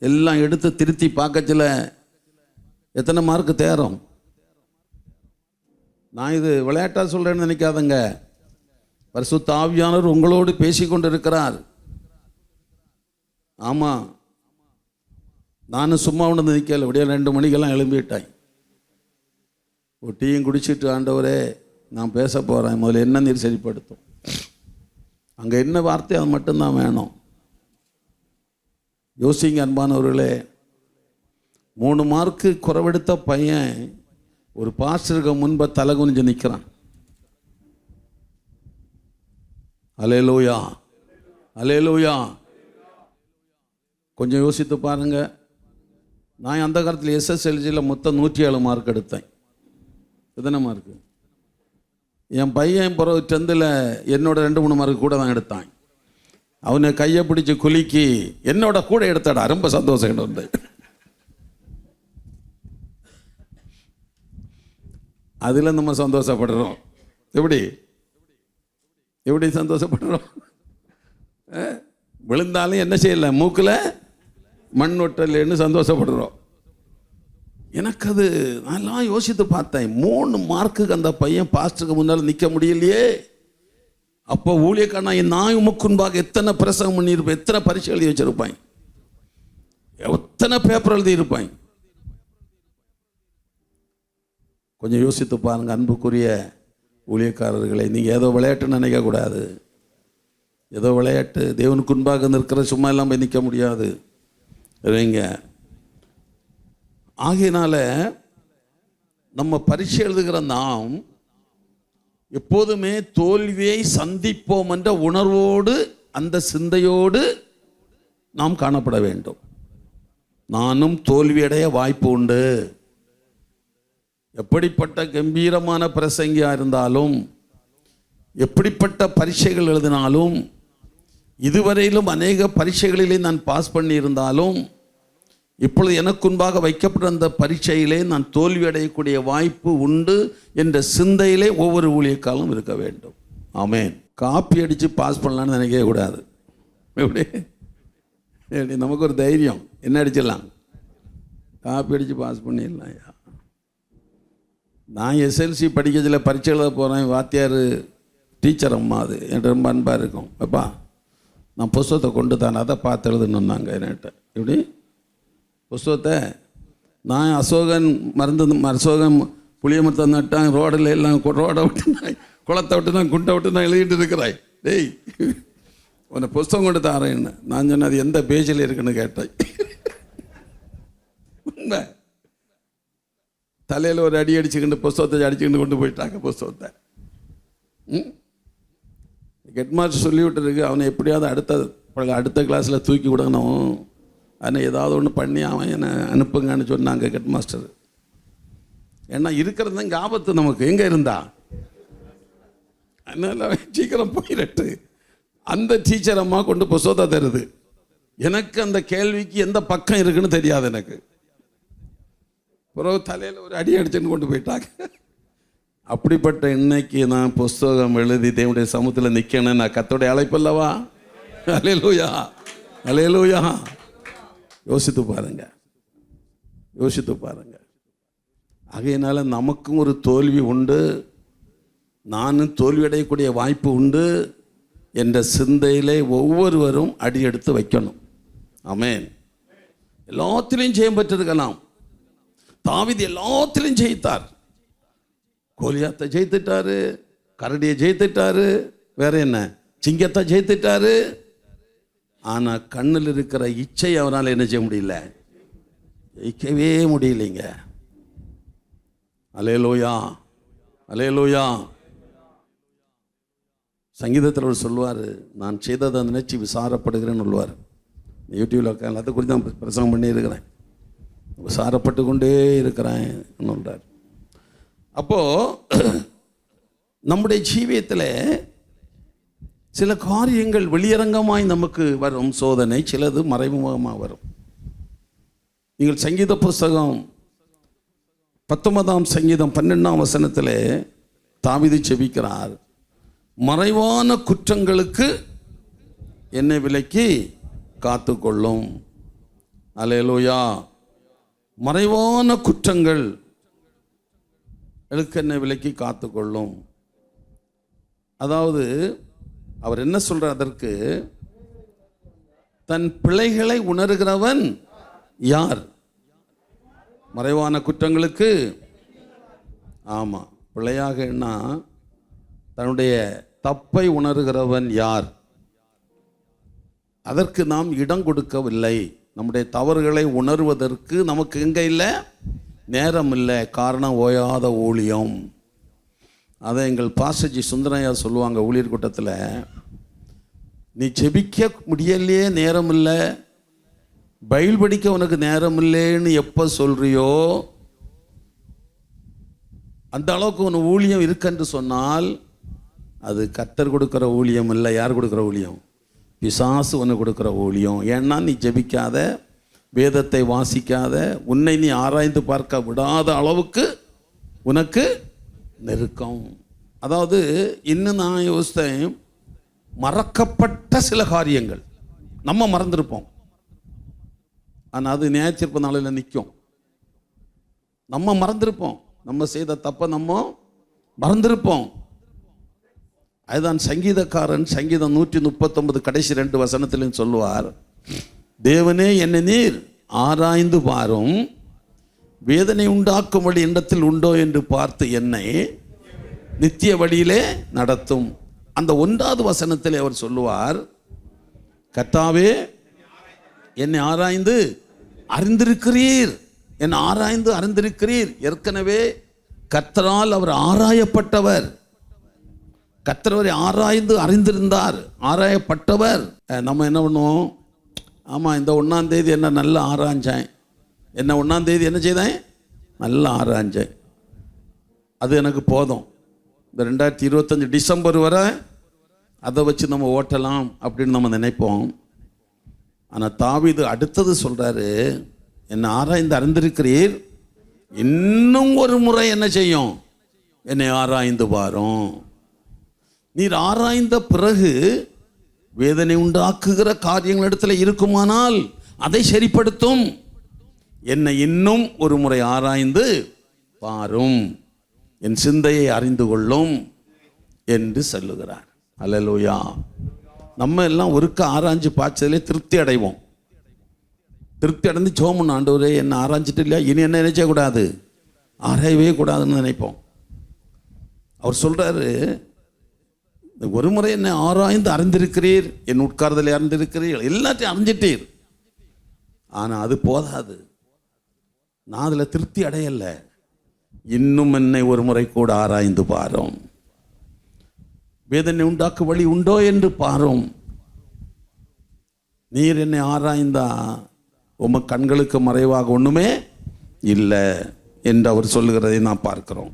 A: எல்லாம் எடுத்து திருத்தி பார்க்கச்சில் எத்தனை மார்க்கு தேரும். நான் இது விளையாட்டாக சொல்கிறேன்னு நினைக்காதங்க. பரிசுத்த ஆவியானவர் உங்களோடு பேசி கொண்டு இருக்கிறார். ஆமாம், நானும் சும்மா ஒன்று நிற்கல. விடிய 2 மணிக்கெல்லாம் எழும்பிட்டாய். ஒரு டீயும் குடிச்சிட்டு, ஆண்டவரே நான் பேச போகிறேன். முதல்ல என்ன நீர் சரிப்படுத்தும். அங்கே என்ன வார்த்தை அது மட்டும்தான் வேணும். யோசிங்க அன்பானவர்களே, 3 மார்க்கு குறைவெடுத்த பையன் ஒரு பாஸ்டருக்கு முன்பை தலை குனிஞ்சு நிற்கிறான். அல்லேலூயா, அல்லேலூயா. கொஞ்சம் யோசித்து பாருங்க. நான் அந்த காலத்தில் SSLCயில் மொத்தம் 107 மார்க் எடுத்தேன். எத்தனை மார்க்கு? என் பையன் பிறகு 10ல் என்னோட 2-3 மார்க் கூட தான் எடுத்தான். அவனை கையை பிடிச்சி குலுக்கி என்னோட கூட எடுத்தாடா, ரொம்ப சந்தோஷம் உண்டு. அதில் நம்ம சந்தோஷப்படுறோம். எப்படி எப்படி சந்தோஷப்படுறோம்? விழுந்தாலும் என்ன செய்யலை, மூக்கில் மண் ஒட்டலைன்னு சந்தோஷப்படுறோம். எனக்கு அது நான் யோசித்து பார்த்தேன். 3 மார்க்குக்கு அந்த பையன் பாஸ்டருக்கு முன்னால் நிற்க முடியலையே. அப்போ ஊழியக்காரனா நான் உமக்குன்பாக எத்தனை பிரசங்கம் பண்ணியிருப்பேன், எத்தனை பரீட்சை எழுதி வச்சிருப்பான், எத்தனை பேப்பர் எழுதி இருப்பான். கொஞ்சம் யோசித்து பாருங்க அன்புக்குரிய ஊழியக்காரர்களை. நீங்கள் ஏதோ விளையாட்டுன்னு நினைக்கக்கூடாது. ஏதோ விளையாட்டு, தேவனுக்கு முன்பாக நிற்கிற சும்மா எல்லாம் போய் நிற்க முடியாது. இல்லைங்க. ஆகையினால நம்ம பரீட்சை எழுதுகிற நாம் எப்போதுமே தோல்வியை சந்திப்போம் என்ற உணர்வோடு, அந்த சிந்தையோடு நாம் காணப்பட வேண்டும். நானும் தோல்வியடைய வாய்ப்பு உண்டு. எப்படிப்பட்ட கம்பீரமான பிரசங்கியாக இருந்தாலும், எப்படிப்பட்ட பரீட்சைகள் எழுதினாலும், இதுவரையிலும் அநேக பரீட்சைகளிலே நான் பாஸ் பண்ணியிருந்தாலும், இப்பொழுது எனக்குன்பாக வைக்கப்பட்ட அந்த பரீட்சையிலே நான் தோல்வி அடையக்கூடிய வாய்ப்பு உண்டு என்ற சிந்தையிலே ஒவ்வொரு ஊழியக்காலும் இருக்க வேண்டும். ஆமென். காப்பி அடித்து பாஸ் பண்ணலான்னு நினைக்கவே கூடாது. எப்படி நமக்கு ஒரு தைரியம், என்ன அடிச்சிடலாம், காப்பி அடித்து பாஸ் பண்ணிடலாம். நான் SLC படிக்கிறதில் பரீட்சை எழுத போகிறேன். வாத்தியார் டீச்சர் அம்மா, அது என்கிட்ட ரொம்ப அன்பாக இருக்கும். அப்பா நான் புஸ்தகத்தை கொண்டு தானே அதை பார்த்து எழுதணுன்னாங்க என்கிட்ட. எப்படி புஸ்தகத்தை நான் அசோகன் புளிய மரத்தை நட்டான், ரோடில் எல்லாம் ரோடை விட்டு நான் குளத்தை விட்டு தான் குண்டை விட்டு நான் எழுதிட்டு இருக்கிறாய். டேய் உன்னை புஸ்தகம் கொண்டு தாரேன்னு நான் சொன்னேன். அது எந்த பேஜில் இருக்குன்னு கேட்டேன். உண்மை. தலையில் ஒரு அடி அடிச்சுக்கிண்டு புஸ்தகத்தை அடிச்சுக்கிண்டு கொண்டு போயிட்டாங்க புஸ்தகத்தை. ஹெட்மாஸ்டர் சொல்லி விட்டுருக்கு, அவனை எப்படியாவது அடுத்த கிளாஸில் தூக்கி விடணும், ஆனால் ஏதாவது ஒன்று பண்ணி அவன் என்னை அனுப்புங்கன்னு சொன்னாங்க ஹெட்மாஸ்டர். ஏன்னா இருக்கிறது தான் இங்கே ஆபத்து நமக்கு. எங்கே இருந்தா அதனால சீக்கிரம் போயிடட்டு. அந்த டீச்சர் அம்மா கொண்டு புஸ்தகத்தை தருது. எனக்கு அந்த கேள்விக்கு எந்த பக்கம் இருக்குன்னு தெரியாது எனக்கு. பிறகு தலையில் ஒரு அடி அடிச்சுன்னு கொண்டு போயிட்டாங்க. அப்படிப்பட்ட இன்னைக்கு நான் புஸ்தகம் எழுதி தேவனுடைய சமூகத்தில் நிற்கணும். நான் கர்த்தருடைய அழைப்பு அல்லவா? அல்லேலூயா, அல்லேலூயா. யோசித்து பாருங்க, யோசித்து பாருங்க. ஆகையினால நமக்கும் ஒரு தோல்வி உண்டு, நானும் தோல்வி அடையக்கூடிய வாய்ப்பு உண்டு என்ற சிந்தையிலே ஒவ்வொருவரும் அடி எடுத்து வைக்கணும். ஆமென். எல்லாத்திலையும் ஜெயம் பெற்றிருக்கலாம். தாவீது எல்லாத்திலையும் ஜெயித்தார். கோலியாத்தை ஜெயித்துட்டாரு, கரடியை ஜெயித்துட்டாரு, வேற என்ன சிங்கத்தை ஜெயித்துட்டாரு. ஆனால் கண்ணில் இருக்கிற இச்சை அவனால் என்ன செய்ய முடியல, ஜெயிக்கவே முடியலைங்க. அல்லேலூயா, அல்லேலூயா. சங்கீதத்தில் அவர் சொல்லுவார், நான் செய்ததை நினைச்சு விசாரப்படுகிறேன்னு சொல்லுவார். யூடியூப்ல உட்காந்து அதை குறித்து நான் பிரசங்கம் பண்ணியிருக்கிறேன். விசாரப்பட்டு கொண்டே இருக்கிறேன் சொல்றார். அப்போது நம்முடைய ஜீவியத்தில் சில காரியங்கள் வெளியரங்கமாய் நமக்கு வரும் சோதனை, சிலது மறைமுகமாக வரும். நீங்கள் சங்கீத புஸ்தகம் 19ஆம் சங்கீதம் 12ஆம் வசனத்தில் தாவீது செபிக்கிறார், மறைவான குற்றங்களுக்கு என்னை விலக்கி காத்துக்கொள்ளும். அல்லேலூயா. மறைவான குற்றங்கள் என்னை விலக்கி காத்துக்கொள்ளும். அதாவது அவர் என்ன சொல்றார், அதற்கு தன் பிழைகளை உணர்கிறவன் யார்? மறைவான குற்றங்களுக்கு. ஆமாம், பிழையாக என்ன தன்னுடைய தப்பை உணர்கிறவன் யார்? அதற்கு நாம் இடம் கொடுக்கவில்லை. நம்முடைய தவறுகளை உணர்வதற்கு நமக்கு எங்கே இல்லை? நேரம் இல்லை. காரணம் ஓயாத ஊழியம். அதை எங்கள் பாஸ்டர் ஜி சுந்தரையா சொல்லுவாங்க ஊழியர் கூட்டத்தில், நீ ஜெபிக்க முடியலையே, நேரம் இல்லை, பைபிள் படிக்க உனக்கு நேரம் இல்லைன்னு எப்போ சொல்றியோ அந்த அளவுக்கு உன் ஊழியம் இருக்குன்னு சொன்னால் அது கர்த்தர் கொடுக்குற ஊழியம் இல்லை. யார் கொடுக்குற ஊழியம்? பிசாசு உனக்கு கொடுக்குற ஊழியம். ஏன்னா நீ ஜெபிக்காத, வேதத்தை வாசிக்காத, உன்னை நீ ஆராய்ந்து பார்க்க விடாத அளவுக்கு உனக்கு நெருக்கம். அதாவது இன்னும் நான் யோசித்தேன், மறக்கப்பட்ட சில காரியங்கள் நம்ம மறந்துருப்போம், ஆனால் அது நியாயத்தீர்ப்பு நாளில் நிற்கும். நம்ம மறந்துருப்போம், நம்ம செய்த தப்பை நம்ம மறந்துருப்போம். அதுதான் சங்கீதக்காரன் சங்கீதம் 139 கடைசி 2 வசனத்திலும் சொல்லுவார், தேவனே என்னை நீர் ஆராய்ந்து பாரும், வேதனை உண்டாக்கும் வழி என்னிடத்தில் உண்டோ என்று பார்த்து என்னை நித்திய வழியிலே நடத்தும். அந்த 1வது வசனத்தில் அவர் சொல்லுவார், கர்த்தாவே என்னை ஆராய்ந்து அறிந்திருக்கிறீர், என்னை ஆராய்ந்து அறிந்திருக்கிறீர். ஏற்கனவே கர்த்தரால் அவர் ஆராயப்பட்டவர், கர்த்தரை ஆராய்ந்து அறிந்திருந்தார், ஆராயப்பட்டவர். நம்ம என்ன பண்ணுவோம்? ஆமாம், இந்த 1ஆம் தேதி என்ன நல்லா ஆராய்ஞ்சேன், என்ன 1ஆம் தேதி என்ன செய்தேன், நல்லா ஆராய்ஞ்சேன், அது எனக்கு போதும், இந்த 2025 டிசம்பர் வரை அதை வச்சு நம்ம ஓட்டலாம் அப்படின்னு நம்ம நினைப்போம். ஆனால் தாவீது அடுத்தது சொல்கிறாரு, என்னை ஆராய்ந்து அறிந்திருக்கிறீர், இன்னும் ஒரு முறை என்ன செய்யும், என்னை ஆராய்ந்து பாரும். நீர் ஆராய்ந்த பிறகு வேதனை உண்டாக்குகிற காரியங்கள் இடத்துல இருக்குமானால் அதை சரிப்படுத்தும், என்னை இன்னும் ஒரு முறை ஆராய்ந்து பாரும், என் சிந்தையை அறிந்து கொள்ளும் என்று சொல்லுகிறார். அல்லேலூயா. நம்ம எல்லாம் ஒருக்க ஆராய்ஞ்சு பாய்ச்சதிலே திருப்தி அடைவோம். திருப்தி அடைந்து சோமன், ஆண்டவரே என்ன ஆராய்ஞ்சிட்டு இல்லையா, இனி என்ன நினைச்சக்கூடாது, ஆராயவே கூடாதுன்னு நினைப்போம். அவர் சொல்கிறாரு, ஒரு முறை என்னை ஆராய்ந்து அறிந்திருக்கிறீர், என் உட்கார்தலை அறிந்திருக்கிறீர், எல்லாத்தையும் அறிஞ்சிட்டீர். ஆனால் அது போதாது, நான் அதில் திருப்தி அடையலை, இன்னும் என்னை ஒரு முறை கூட ஆராய்ந்து பாரும், வேதனை உண்டாக்கு வழி உண்டோ என்று பாரும். நீர் என்னை ஆராய்ந்தா உம கண்களுக்கு மறைவாக ஒன்றுமே இல்லை என்று அவர் சொல்லுகிறதை நான் பார்க்கிறோம்.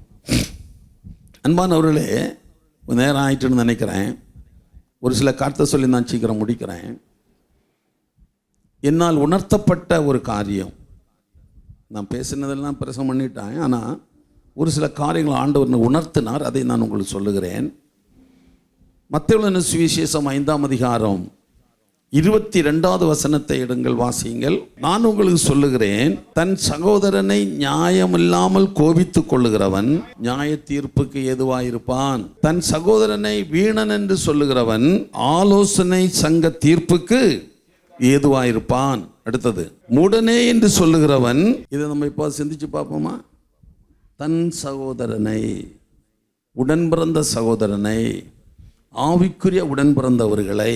A: அன்பானவர்களே, நேரம் ஆயிட்டுன்னு நினைக்கிறேன், ஒரு சில காரியத்தை சொல்லி நான் சீக்கிரம் முடிக்கிறேன். என்னால் உணர்த்தப்பட்ட ஒரு காரியம், நான் பேசினதெல்லாம் பிரசங்கம் பண்ணிட்டேன், ஆனால் ஒரு சில காரியங்கள் ஆண்டவர் உணர்த்தினார், அதை நான் உங்களுக்கு சொல்லுகிறேன். மத்தேயு சுவிசேஷம் 5ஆம் அதிகாரம் 22வது வசனத்தை எடுங்கள், வாசியுங்கள். நான் உங்களுக்கு சொல்லுகிறேன், தன் சகோதரனை நியாயமில்லாமல் கோபித்துக் கொள்ளுகிறவன் நியாய தீர்ப்புக்கு ஏதுவாயிருப்பான். தன் சகோதரனை வீணன் என்று சொல்லுகிறவன் ஆலோசனை சங்க தீர்ப்புக்கு ஏதுவாயிருப்பான். அடுத்தது, மூடனே என்று சொல்லுகிறவன், இதை நம்ம இப்போ சிந்திச்சு பார்ப்போமா? தன் சகோதரனை, உடன் பிறந்த சகோதரனை, ஆவிக்குரிய உடன் பிறந்தவர்களை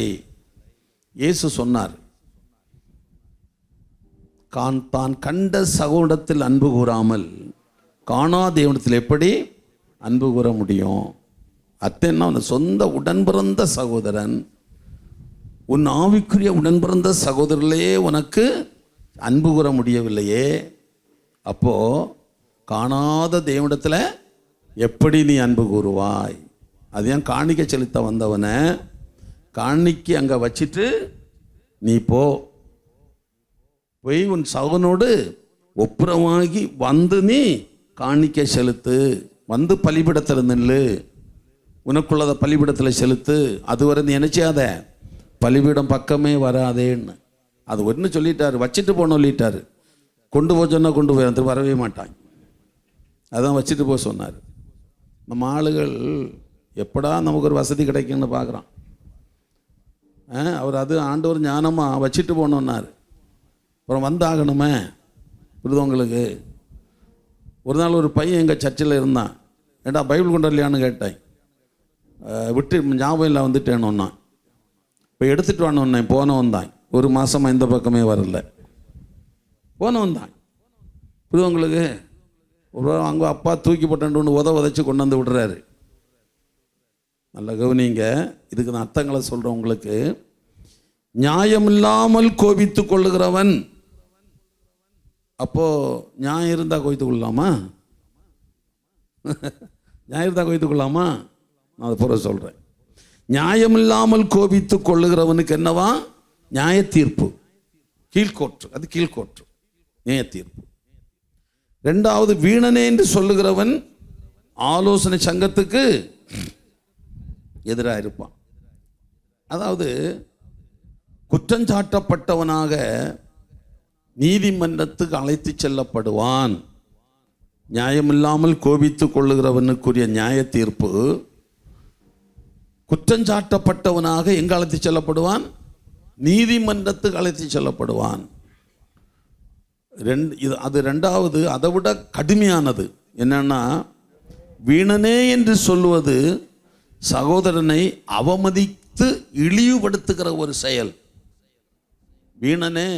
A: இயேசு சொன்னார், தான் கண்ட சகோதரத்தில் அன்பு கூறாமல் காணாத தேவனிடத்தில் எப்படி அன்பு கூற முடியும்? அத்தனை அவன் சொந்த உடன் பிறந்த சகோதரன், உன் ஆவிக்குரிய உடன் பிறந்த சகோதரர்களே உனக்கு அன்பு கூற முடியவில்லையே, அப்போ காணாத தேவனிடத்தில் எப்படி நீ அன்பு கூறுவாய்? அது ஏன் காணிக்க செலுத்த வந்தவனை காணிக்கு அங்கே வச்சிட்டு நீ போய் உன் சகோதரனோடு ஒப்புரவாகி வந்து நீ காணிக்க செலுத்து, வந்து பலிபீடத்தில் நில்லு, உனக்குள்ளதை பலிபீடத்தில் செலுத்து, அதுவரை நீ நினைச்சாத பலிபீடம் பக்கமே வராதேன்னு. அது ஒன்று சொல்லிட்டாரு, வச்சுட்டு போன சொல்லிட்டாரு. கொண்டு போக சொன்னால் கொண்டு போய் வந்து வரவே மாட்டாங்க, அதான் வச்சுட்டு போக சொன்னார். நம்ம ஆளுகள் எப்படா நமக்கு ஒரு வசதி கிடைக்குன்னு பார்க்குறான். அவர் அது ஆண்டவர் ஞானமாக வச்சுட்டு போனோன்னார், அப்புறம் வந்தாகணுமே. புரிதவங்களுக்கு ஒரு நாள் ஒரு பையன் எங்கள் சர்ச்சில் இருந்தான், ஏண்டா பைபிள் கொண்டு வரலையான்னு கேட்டேன். விட்டு ஞாபகம் இல்லை வந்துட்டேன்னு. இப்போ எடுத்துகிட்டு வானோன்னே போனவன் தான். ஒரு மாதமாக இந்த பக்கமே வரல. போனவன் தான். புரியுது உங்களுக்கு? ஒரு அவங்க அப்பா தூக்கி போட்டு உதச்சி கொண்டு வந்து விடுறாரு. நல்ல கவனிங்க, இதுக்கு நான் அர்த்தங்களை சொல்கிறேன் உங்களுக்கு. நியாயமில்லாமல் கோபித்து கொள்ளுகிறவன், அப்போது நியாயம் இருந்தால் கோபித்து கொள்ளலாமா? நியாயம் இருந்தால் கோபித்து கொள்ளலாமா? நான் அதை பிறகு சொல்கிறேன். நியாயமில்லாமல் கோபித்து கொள்ளுகிறவனுக்கு என்னவா? நியாய தீர்ப்பு, கீழ்கோற்று. அது கீழ்கோற்று, நியாய தீர்ப்பு. ரெண்டாவது, வீணனே என்று சொல்லுகிறவன் ஆலோசனை சங்கத்துக்கு எதிராக இருப்பான். அதாவது குற்றஞ்சாட்டப்பட்டவனாக நீதிமன்றத்துக்கு அழைத்து செல்லப்படுவான். நியாயமில்லாமல் கோபித்து கொள்ளுகிறவனுக்குரிய நியாய தீர்ப்பு. குற்றஞ்சாட்டப்பட்டவனாக எங்கே அழைத்து செல்லப்படுவான்? நீதிமன்றத்துக்கு அழைத்து செல்லப்படுவான். அது ரெண்டாவது, அதை விட கடுமையானது என்னன்னா, வீணனே என்று சொல்லுவது சகோதரனை அவமதித்து இழிவுபடுத்துகிற ஒரு செயல். வீணனே,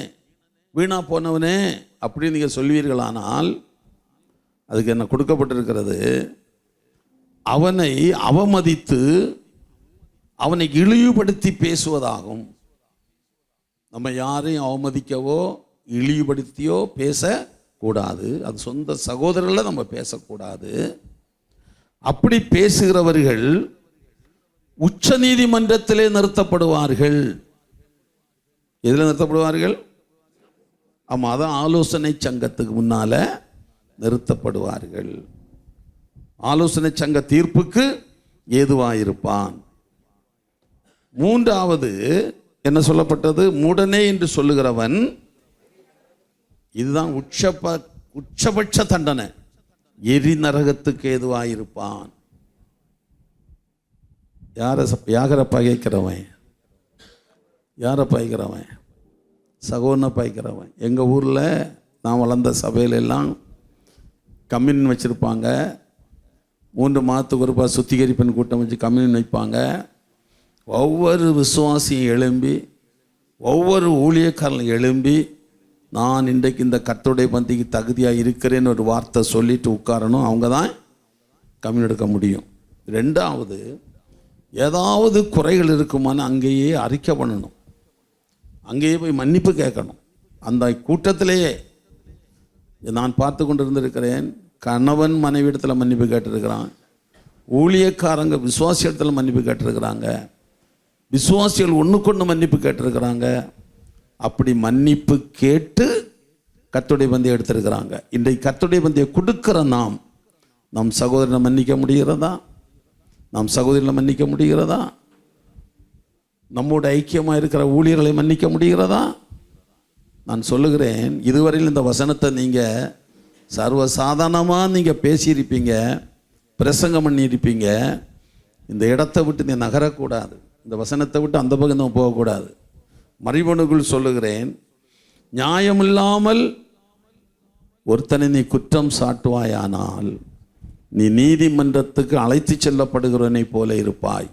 A: வீணா போனவனே அப்படி நீங்கள் சொல்வீர்களானால் அதுக்கு என்ன கொடுக்கப்பட்டிருக்கிறது? அவனை அவமதித்து அவனை இழிவுபடுத்தி பேசுவதாகும். நம்ம யாரையும் அவமதிக்கவோ இழிவுபடுத்தியோ பேசக்கூடாது. அது சொந்த சகோதரர்களை நம்ம பேசக்கூடாது. அப்படி பேசுகிறவர்கள் உச்ச நீதிமன்றத்திலே நிறுத்தப்படுவார்கள். எதில் நிறுத்தப்படுவார்கள்? ஆமாம், அதான் ஆலோசனை சங்கத்துக்கு முன்னால நிறுத்தப்படுவார்கள். ஆலோசனை சங்க தீர்ப்புக்கு ஏதுவாயிருப்பான். மூன்றாவது என்ன சொல்லப்பட்டது? மூடனே என்று சொல்லுகிறவன், இதுதான் உச்சபட்ச தண்டனை, எரி நரகத்துக்கு ஏதுவாயிருப்பான். யாரை பகைக்கிறவன்? யாரை பகைக்கிறவன்? சகோதரனை பகைக்கிறவன். எங்கள் ஊரில் நான் வளர்ந்த சபையிலெல்லாம் கம்யூனியன் வச்சுருப்பாங்க. 3 மாதத்துக்கு ஒருப்பா சுத்திகரிப்பின் கூட்டம் வச்சு கம்யூனியன் வைப்பாங்க. ஒவ்வொரு விசுவாசியும் எழும்பி, ஒவ்வொரு ஊழியக்காரனும் எழும்பி, நான் இன்றைக்கு இந்த கர்த்தருடைய பந்திக்கு தகுதியாக இருக்கிறேன்னு ஒரு வார்த்தை சொல்லிட்டு உட்காரணும். அவங்க தான் கம்யூனியன் எடுக்க முடியும். ரெண்டாவது, ஏதாவது குறைகள் இருக்குமான்னு அங்கேயே அறிக்கை பண்ணணும். அங்கேயே போய் மன்னிப்பு கேட்கணும். அந்த கூட்டத்திலேயே நான் பார்த்து கொண்டு இருந்திருக்கிறேன். கணவன் மனைவி இடத்துல மன்னிப்பு கேட்டிருக்கிறான். ஊழியக்காரங்க விசுவாசி இடத்துல மன்னிப்பு கேட்டிருக்கிறாங்க. விசுவாசிகள் ஒன்றுக்கொன்று மன்னிப்பு கேட்டிருக்கிறாங்க. அப்படி மன்னிப்பு கேட்டு கர்த்தருடைய பந்தியை எடுத்திருக்கிறாங்க. இன்றைக்கு கர்த்தருடைய பந்தியை கொடுக்கிற நாம் நம் சகோதரனை மன்னிக்க முடிகிறதா? நாம் சகோதரனை மன்னிக்க முடிகிறதா? நம்மோட ஐக்கியமாக இருக்கிற ஊழியர்களை மன்னிக்க முடிகிறதா? நான் சொல்லுகிறேன், இதுவரையில் இந்த வசனத்தை நீங்கள் சர்வசாதாரணமாக நீங்கள் பேசியிருப்பீங்க, பிரசங்கம் பண்ணியிருப்பீங்க. இந்த இடத்தை விட்டு நீ நகரக்கூடாது. இந்த வசனத்தை விட்டு அந்த பக்கம் தான் போகக்கூடாது. மறைபொருளுக்குள் சொல்லுகிறேன், நியாயமில்லாமல் ஒருத்தனை நீ குற்றம் சாட்டுவாயானால் நீ நீதிமன்றத்துக்கு அழைத்து செல்லப்படுகிறவனை போல இருப்பாய்.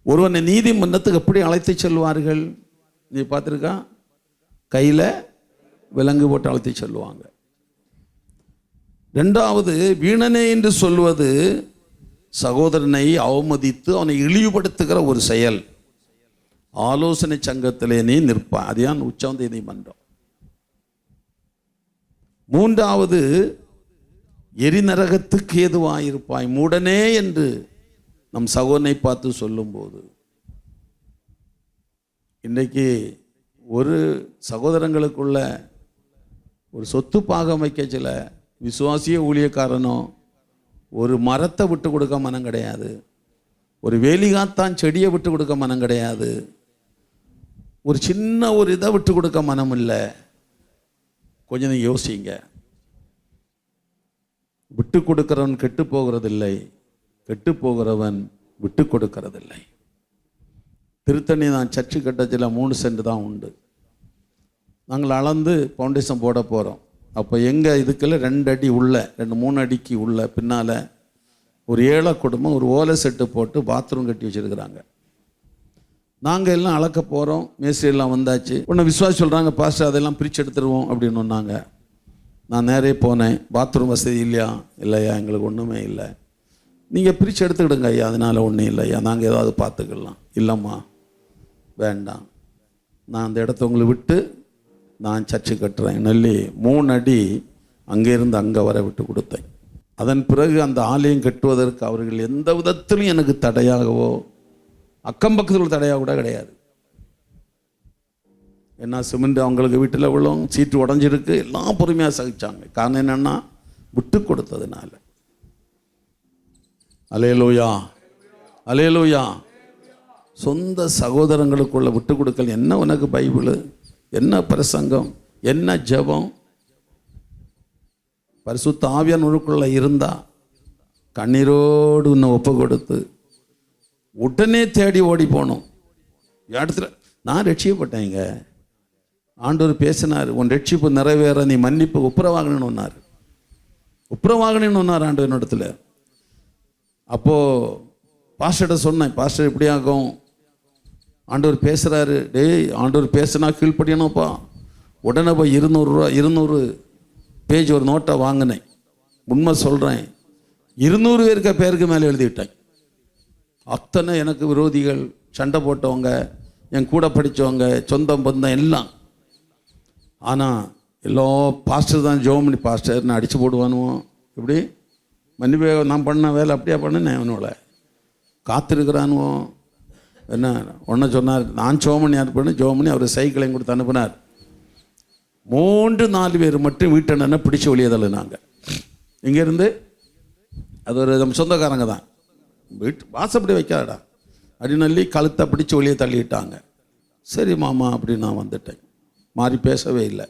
A: ஒருவனை நீதிமன்றத்துக்கு எப்படி அழைத்து செல்வார்கள்? நீ பார்த்துருக்கா? கையில் விலங்கு போட்டு அழைத்து செல்வாங்க. ரெண்டாவது, வீணனே என்று சொல்வது சகோதரனை அவமதித்து அவனை இழிவுபடுத்துகிற ஒரு செயல். ஆலோசனை சங்கத்திலே நீ நிற்பாய். அதுதான் உச்ச நீதிமன்றம். மூன்றாவது, எரிநரகத்துக்கு ஏதுவாயிருப்பாய். மூடனே என்று நம் சகோதரனை பார்த்து சொல்லும்போது, இன்றைக்கு ஒரு சகோதரங்களுக்குள்ள ஒரு சொத்து பாகம் வைக்க சில விசுவாசிய ஊழியக்காரனோ ஒரு மரத்தை விட்டு கொடுக்க மனம் கிடையாது. ஒரு வேலிகாத்தான் செடியை விட்டு கொடுக்க மனம் கிடையாது. ஒரு சின்ன ஒரு இதை விட்டு கொடுக்க மனம் இல்லை. கொஞ்சம் நீங்கள் யோசிங்க. விட்டு கொடுக்கிறவன் கெட்டு போகிறதில்லை, கெட்டு போகிறவன் விட்டு கொடுக்கிறதில்லை. திருத்தணி நான் சர்ச்சு கட்டத்தில் 3 சென்ட் தான் உண்டு. நாங்கள் அளந்து ஃபவுண்டேஷன் போட போகிறோம். அப்போ எங்கள் இதுக்குள்ள 2 அடி உள்ள, 2-3 அடிக்கு உள்ள பின்னால் ஒரு ஏழை குடும்பம் ஒரு ஓலை செட்டு போட்டு பாத்ரூம் கட்டி வச்சுருக்கிறாங்க. நாங்கள் எல்லாம் அளக்க போகிறோம், மேஸ்திரியெல்லாம் வந்தாச்சு. ஒன்று விசுவாசி சொல்கிறாங்க, பாஸ்டர் அதெல்லாம் பிரித்து எடுத்துருவோம் அப்படின்னு சொன்னாங்க. நான் நேரே போனேன், பாத்ரூம் வசதி இல்லையா எங்களுக்கு ஒன்றுமே இல்லை, நீங்கள் பிரித்து எடுத்துக்கிடுங்க ஐயா, அதனால் ஒன்றும் இல்லையா, நாங்கள் ஏதாவது பார்த்துக்கலாம். இல்லைம்மா வேண்டாம், நான் அந்த இடத்த உங்களை விட்டு நான் சர்ச்சு கட்டுறேன் சொல்லி 3 அடி அங்கேருந்து அங்கே வர விட்டு கொடுத்தேன். அதன் பிறகு அந்த ஆலயம் கட்டுவதற்கு அவர்கள் எந்த விதத்திலும் எனக்கு தடையாகவோ அக்கம் பக்கத்தில் தடையாக கூட கிடையாது. ஏன்னா சிமெண்ட் அவங்களுக்கு வீட்டில் விழும், சீட்டு உடஞ்சிருக்கு, எல்லாம் பொறுமையாக சகிச்சாங்க. காரணம் என்னென்னா விட்டு கொடுத்ததுனால. அல்லேலூயா, அல்லேலூயா. சொந்த சகோதரங்களுக்குள்ள விட்டு கொடுக்கல். என்ன உனக்கு பைபிள், என்ன பிரசங்கம், என்ன ஜெபம்? பரிசுத்த ஆவியானவருக்குள்ள இருந்தா கண்ணீரோடு உன்னை ஒப்பு கொடுத்து உடனே தேடி ஓடி போனோம். இடத்துல நான் ரட்சிக்கப்பட்டேங்க, ஆண்டவர் பேசினார், உன் ரட்சிப்பு நிறைவேற நீ மன்னிப்பு ஒப்புரவாகணும்னார். ஒப்புரவாகணும்னார் ஆண்டவர் இடத்துல. அப்போது பாஸ்டர்கிட்ட சொன்னேன், பாஸ்டர் இப்படி ஆகும், ஆண்டவர் பேசுகிறாரு. டேய், ஆண்டவர் பேசுனா கீழ்ப்படியணும்ப்பா. உடனே போய் 200 பேஜ் ஒரு நோட்டை வாங்கினேன். உண்மை சொல்கிறேன், 200 பேருக்கு மேலே எழுதிவிட்டேன். அத்தனை எனக்கு விரோதிகள், சண்டை போட்டவங்க, என் கூட படித்தவங்க, சொந்தம் பந்தம் எல்லாம். ஆனால் எல்லோ பாஸ்டர் தான் ஜோமனி பாஸ்டர் நான் அடித்து போடுவானுவோம். இப்படி மன்னிப்பே நான் பண்ண வேலை அப்படியே பண்ணினேன். அவனோட காத்திருக்கிறானுவோம். என்ன ஒன்று சொன்னார், நான் ஜோமனி அனுப்பினேன். ஜோமனி அவர் சைக்கிளையும் கொடுத்து அனுப்பினார். 3-4 பேர் மட்டும் வீட்டை பிடிச்சி வெளியே தள்ளினாங்க. இங்கேருந்து அது ஒரு நம்ம சொந்தக்காரங்க தான், வீட்டு வாசப்படி வைக்காதடா அப்படின்னு கழுத்தை பிடிச்சி வெளியே தள்ளிட்டாங்க. சரி மாமா அப்படின்னு நான் வந்துட்டேன். மாறி பேசவே இல்லை.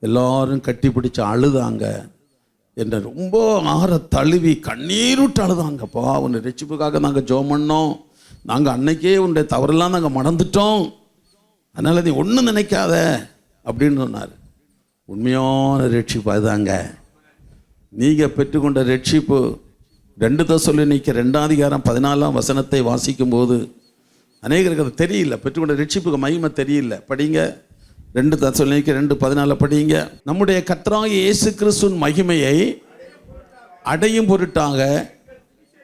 A: எல்லோரும் கட்டி பிடிச்சி அழுதாங்க. என்னை ரொம்ப ஆற தழுவி கண்ணீருட்டு அழுதாங்கப்பா. உன்னை ரட்சிப்புக்காக நாங்கள் ஜெபம் பண்ணோம், நாங்கள் அன்னைக்கே உன்னுடைய தவறெல்லாம் நாங்கள் மறந்துட்டோம், அதனால் நீ ஒன்றும் நினைக்காத அப்படின்னு சொன்னார். உண்மையான ரட்சிப்பு அதுதாங்க. நீங்கள் பெற்றுக்கொண்ட ரட்சிப்பு 2 தெசலோனிக்கேயர் 2:14 வாசிக்கும் போது அநேகருக்கு அது தெரியல. பெற்றுக்கொண்ட ரட்சிப்புக்கு மகிமை தெரியல. படிங்க, 2 தெசலோனிக்கேயர் 2:14 படிங்க. நம்முடைய கர்த்தராகிய இயேசு கிறிஸ்துவின் மகிமையை அடையும் பொருட்டாக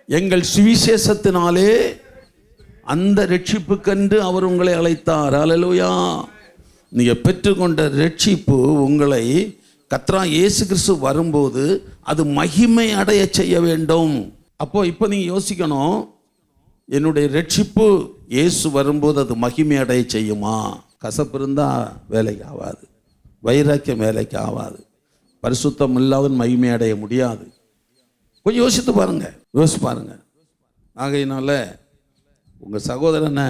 A: எங்கள் சுவிசேஷத்தினாலே அந்த ரட்சிப்புக்கென்று அவர் உங்களை அழைத்தார். அல்லேலூயா. நீங்கள் பெற்றுக்கொண்ட ரட்சிப்பு உங்களை கர்த்தராகிய இயேசு கிறிஸ்து வரும்போது அது மகிமை அடைய செய்ய வேண்டும். அப்போ இப்போ நீங்கள் யோசிக்கணும், என்னுடைய ரட்சிப்பு இயேசு வரும்போது அது மகிமை அடைய செய்யுமா? கசப்பு இருந்தால் வேலைக்கு ஆகாது, வைராக்கியம் வேலைக்கு ஆகாது, பரிசுத்தம் இல்லாத மகிமை அடைய முடியாது. கொஞ்சம் யோசித்து பாருங்க. ஆகையினால உங்கள் சகோதரனை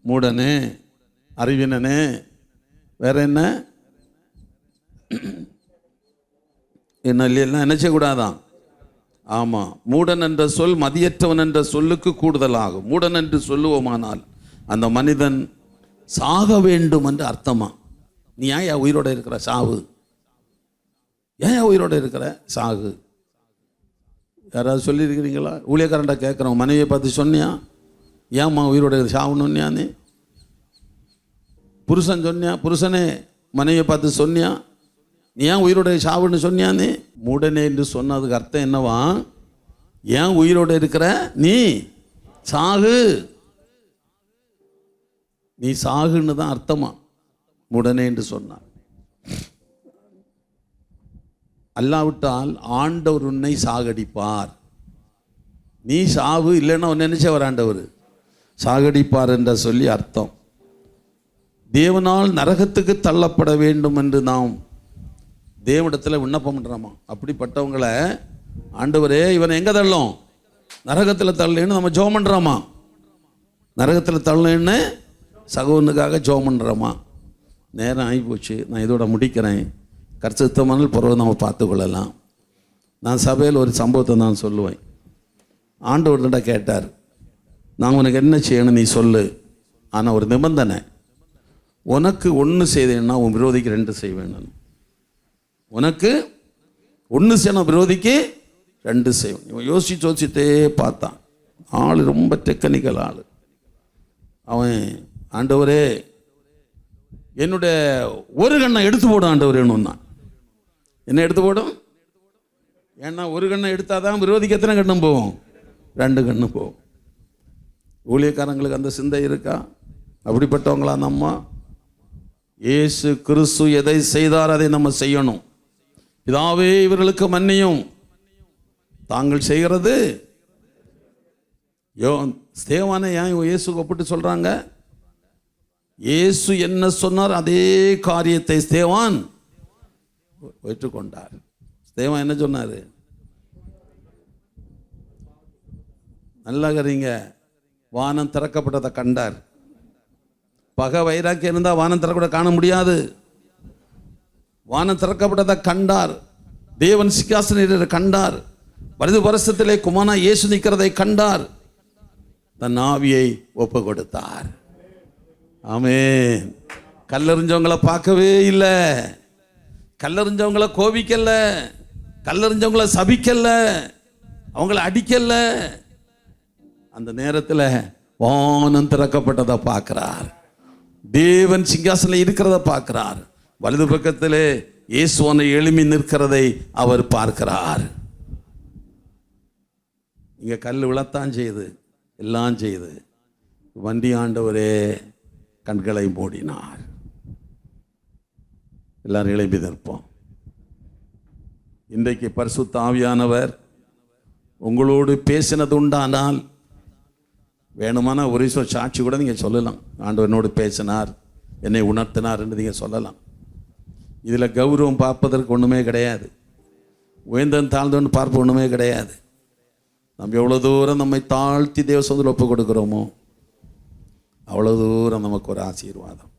A: மூடனே, அறிவினனே, வேற என்ன இல்லைன்னா என்ன செய்யக்கூடாதான்? ஆமாம், மூடன் என்ற சொல் மதியற்றவன் என்ற சொல்லுக்கு கூடுதலாகும். மூடன் என்று சொல்லுவோமானால் அந்த மனிதன் சாக வேண்டும் என்று அர்த்தமா? நீ ஏன் உயிரோட இருக்கிற? சாவு. ஏன் உயிரோட இருக்கிற? சாகு. யாராவது சொல்லியிருக்கிறீங்களா? ஊழியக்காரன்டா கேட்குறோம், மனைவியை பார்த்து சொன்னியா ஏம்மா உயிரோட சாகணும்னியா? நீ புருஷன் சொன்னியா? புருஷனே மனைவியை பார்த்து சொன்னியா நீ ஏன் உயிரோட சாவுன்னு சொன்னியா? நீ மூடனே என்று சொன்னதுக்கு அர்த்தம் என்னவா? ஏன் உயிரோட இருக்கிற? நீ சாகு, நீ சாகுன்னு தான் அர்த்தமா மூடனே என்று சொன்னார். அல்லாவிட்டால் ஆண்டவர் உன்னை சாகடிப்பார். நீ சாவு, இல்லைன்னா உன்னை நினைச்சவர் ஆண்டவர் சாகடிப்பார் என்ற சொல்லி அர்த்தம். தேவனால் நரகத்துக்கு தள்ளப்பட வேண்டும் என்று நாம் தேவனிடத்தில் விண்ணப்பம் பண்ணுறோமா? அப்படிப்பட்டவங்களை ஆண்டவரே இவனை எங்கே தள்ளும்? நரகத்தில் தள்ளேன்னு நம்ம ஜெபம் பண்ணுறோமா? நரகத்தில் தள்ளேன்னு சகோதரனுக்காக ஜெபம் பண்ணுறோமா? நேரம் ஆகிப்போச்சு, நான் இதோட முடிக்கிறேன். கர்த்தமான பிறகு நம்ம பார்த்துக்கொள்ளலாம். நான் சபையில் ஒரு சம்பவத்தை நான் சொல்லுவேன். ஆண்டவர்கிட்ட கேட்டார், நான் உனக்கு என்ன செய்யணும் நீ சொல்லு, ஆனால் ஒரு நிபந்தனை, உனக்கு 1 செய்தேன்னா உன் விரோதிக்கு 2 செய்வேன். உனக்கு 1 செய்யணும், விரோதிக்கு 2 செய்வோம். இவன் யோசித்தே பார்த்தான். ஆள் ரொம்ப டெக்னிக்கல் ஆள். அவன், ஆண்டவரே என்னுடைய ஒரு கண்ணை எடுத்து போடும் ஆண்டவரேன்னு. என்ன எடுத்து போடும்? ஏன்னா ஒரு கண்ணை எடுத்தாதான் விரோதிக்கு எத்தனை கண்ணும் போகும்? 2 கண்ணு போகும். ஊழியக்காரங்களுக்கு அந்த சிந்தை இருக்கா? அப்படிப்பட்டவங்களா நம்ம? இயேசு கிறிஸ்து எதை செய்தார் அதை நம்ம செய்யணும். பிதாவே இவர்களுக்கு மன்னியும், தாங்கள் செய்கிறது. ஸ்தேவானை ஏன் இயேசுக்கு ஒப்பிட்டு சொல்றாங்க? இயேசு என்ன சொன்னார் அதே காரியத்தை ஸ்தேவான் ஏற்றுக்கொண்டார். ஸ்தேவான் என்ன சொன்னாரு? நல்லா கறீங்க. வானம் திறக்கப்பட்டதை கண்டார். பகை வைராக்கியம் இருந்தால் வானம் திறக்கப்பட காண முடியாது. வானம் திறக்கப்பட்டதை கண்டார். தேவன் சிங்காசனத்தை கண்டார். வலது வருஷத்திலே குமாரனா இயேசு நிற்கிறதை கண்டார். தன் ஆவியை ஒப்பு கொடுத்தார். ஆமென். கல்லெறிஞ்சவங்களை பார்க்கவே இல்லை, கல்லெறிஞ்சவங்களை கோபிக்கல, கல்லெறிஞ்சவங்களை சபிக்கல, அவங்கள அடிக்கல. அந்த நேரத்தில் வானம் திறக்கப்பட்டதை பார்க்கிறார். தேவன் சிங்காசனில் இருக்கிறத பார்க்கிறார். வலது பக்கத்திலே இயேசுவானை எழும்பி நிற்கிறதை அவர் பார்க்கிறார். இங்க கல் விழத்தான் செய்யுது, எல்லாம் செய்யுது. வண்டி ஆண்டவரே கண்களை மூடினார். எல்லாரும் எழுப்பி நிற்போம். இன்றைக்கு பரிசுத்த ஆவியானவர் உங்களோடு பேசினது உண்டானால் வேணுமான ஒரு சாட்சி கூட நீங்கள் சொல்லலாம். ஆண்டவர் என்னோடு பேசினார், என்னை உணர்த்தினார் என்று நீங்கள் சொல்லலாம். இதில் கௌரவம் பார்ப்பதற்கு ஒன்றுமே கிடையாது, உயர்ந்தன் தாழ்ந்தவன் பார்ப்ப ஒன்றுமே கிடையாது. நம்ம எவ்வளோ தூரம் நம்மை தாழ்த்தி தேவ சொந்தத்தில் ஒப்பு கொடுக்குறோமோ அவ்வளோ தூரம் நமக்கு ஒரு ஆசீர்வாதம்.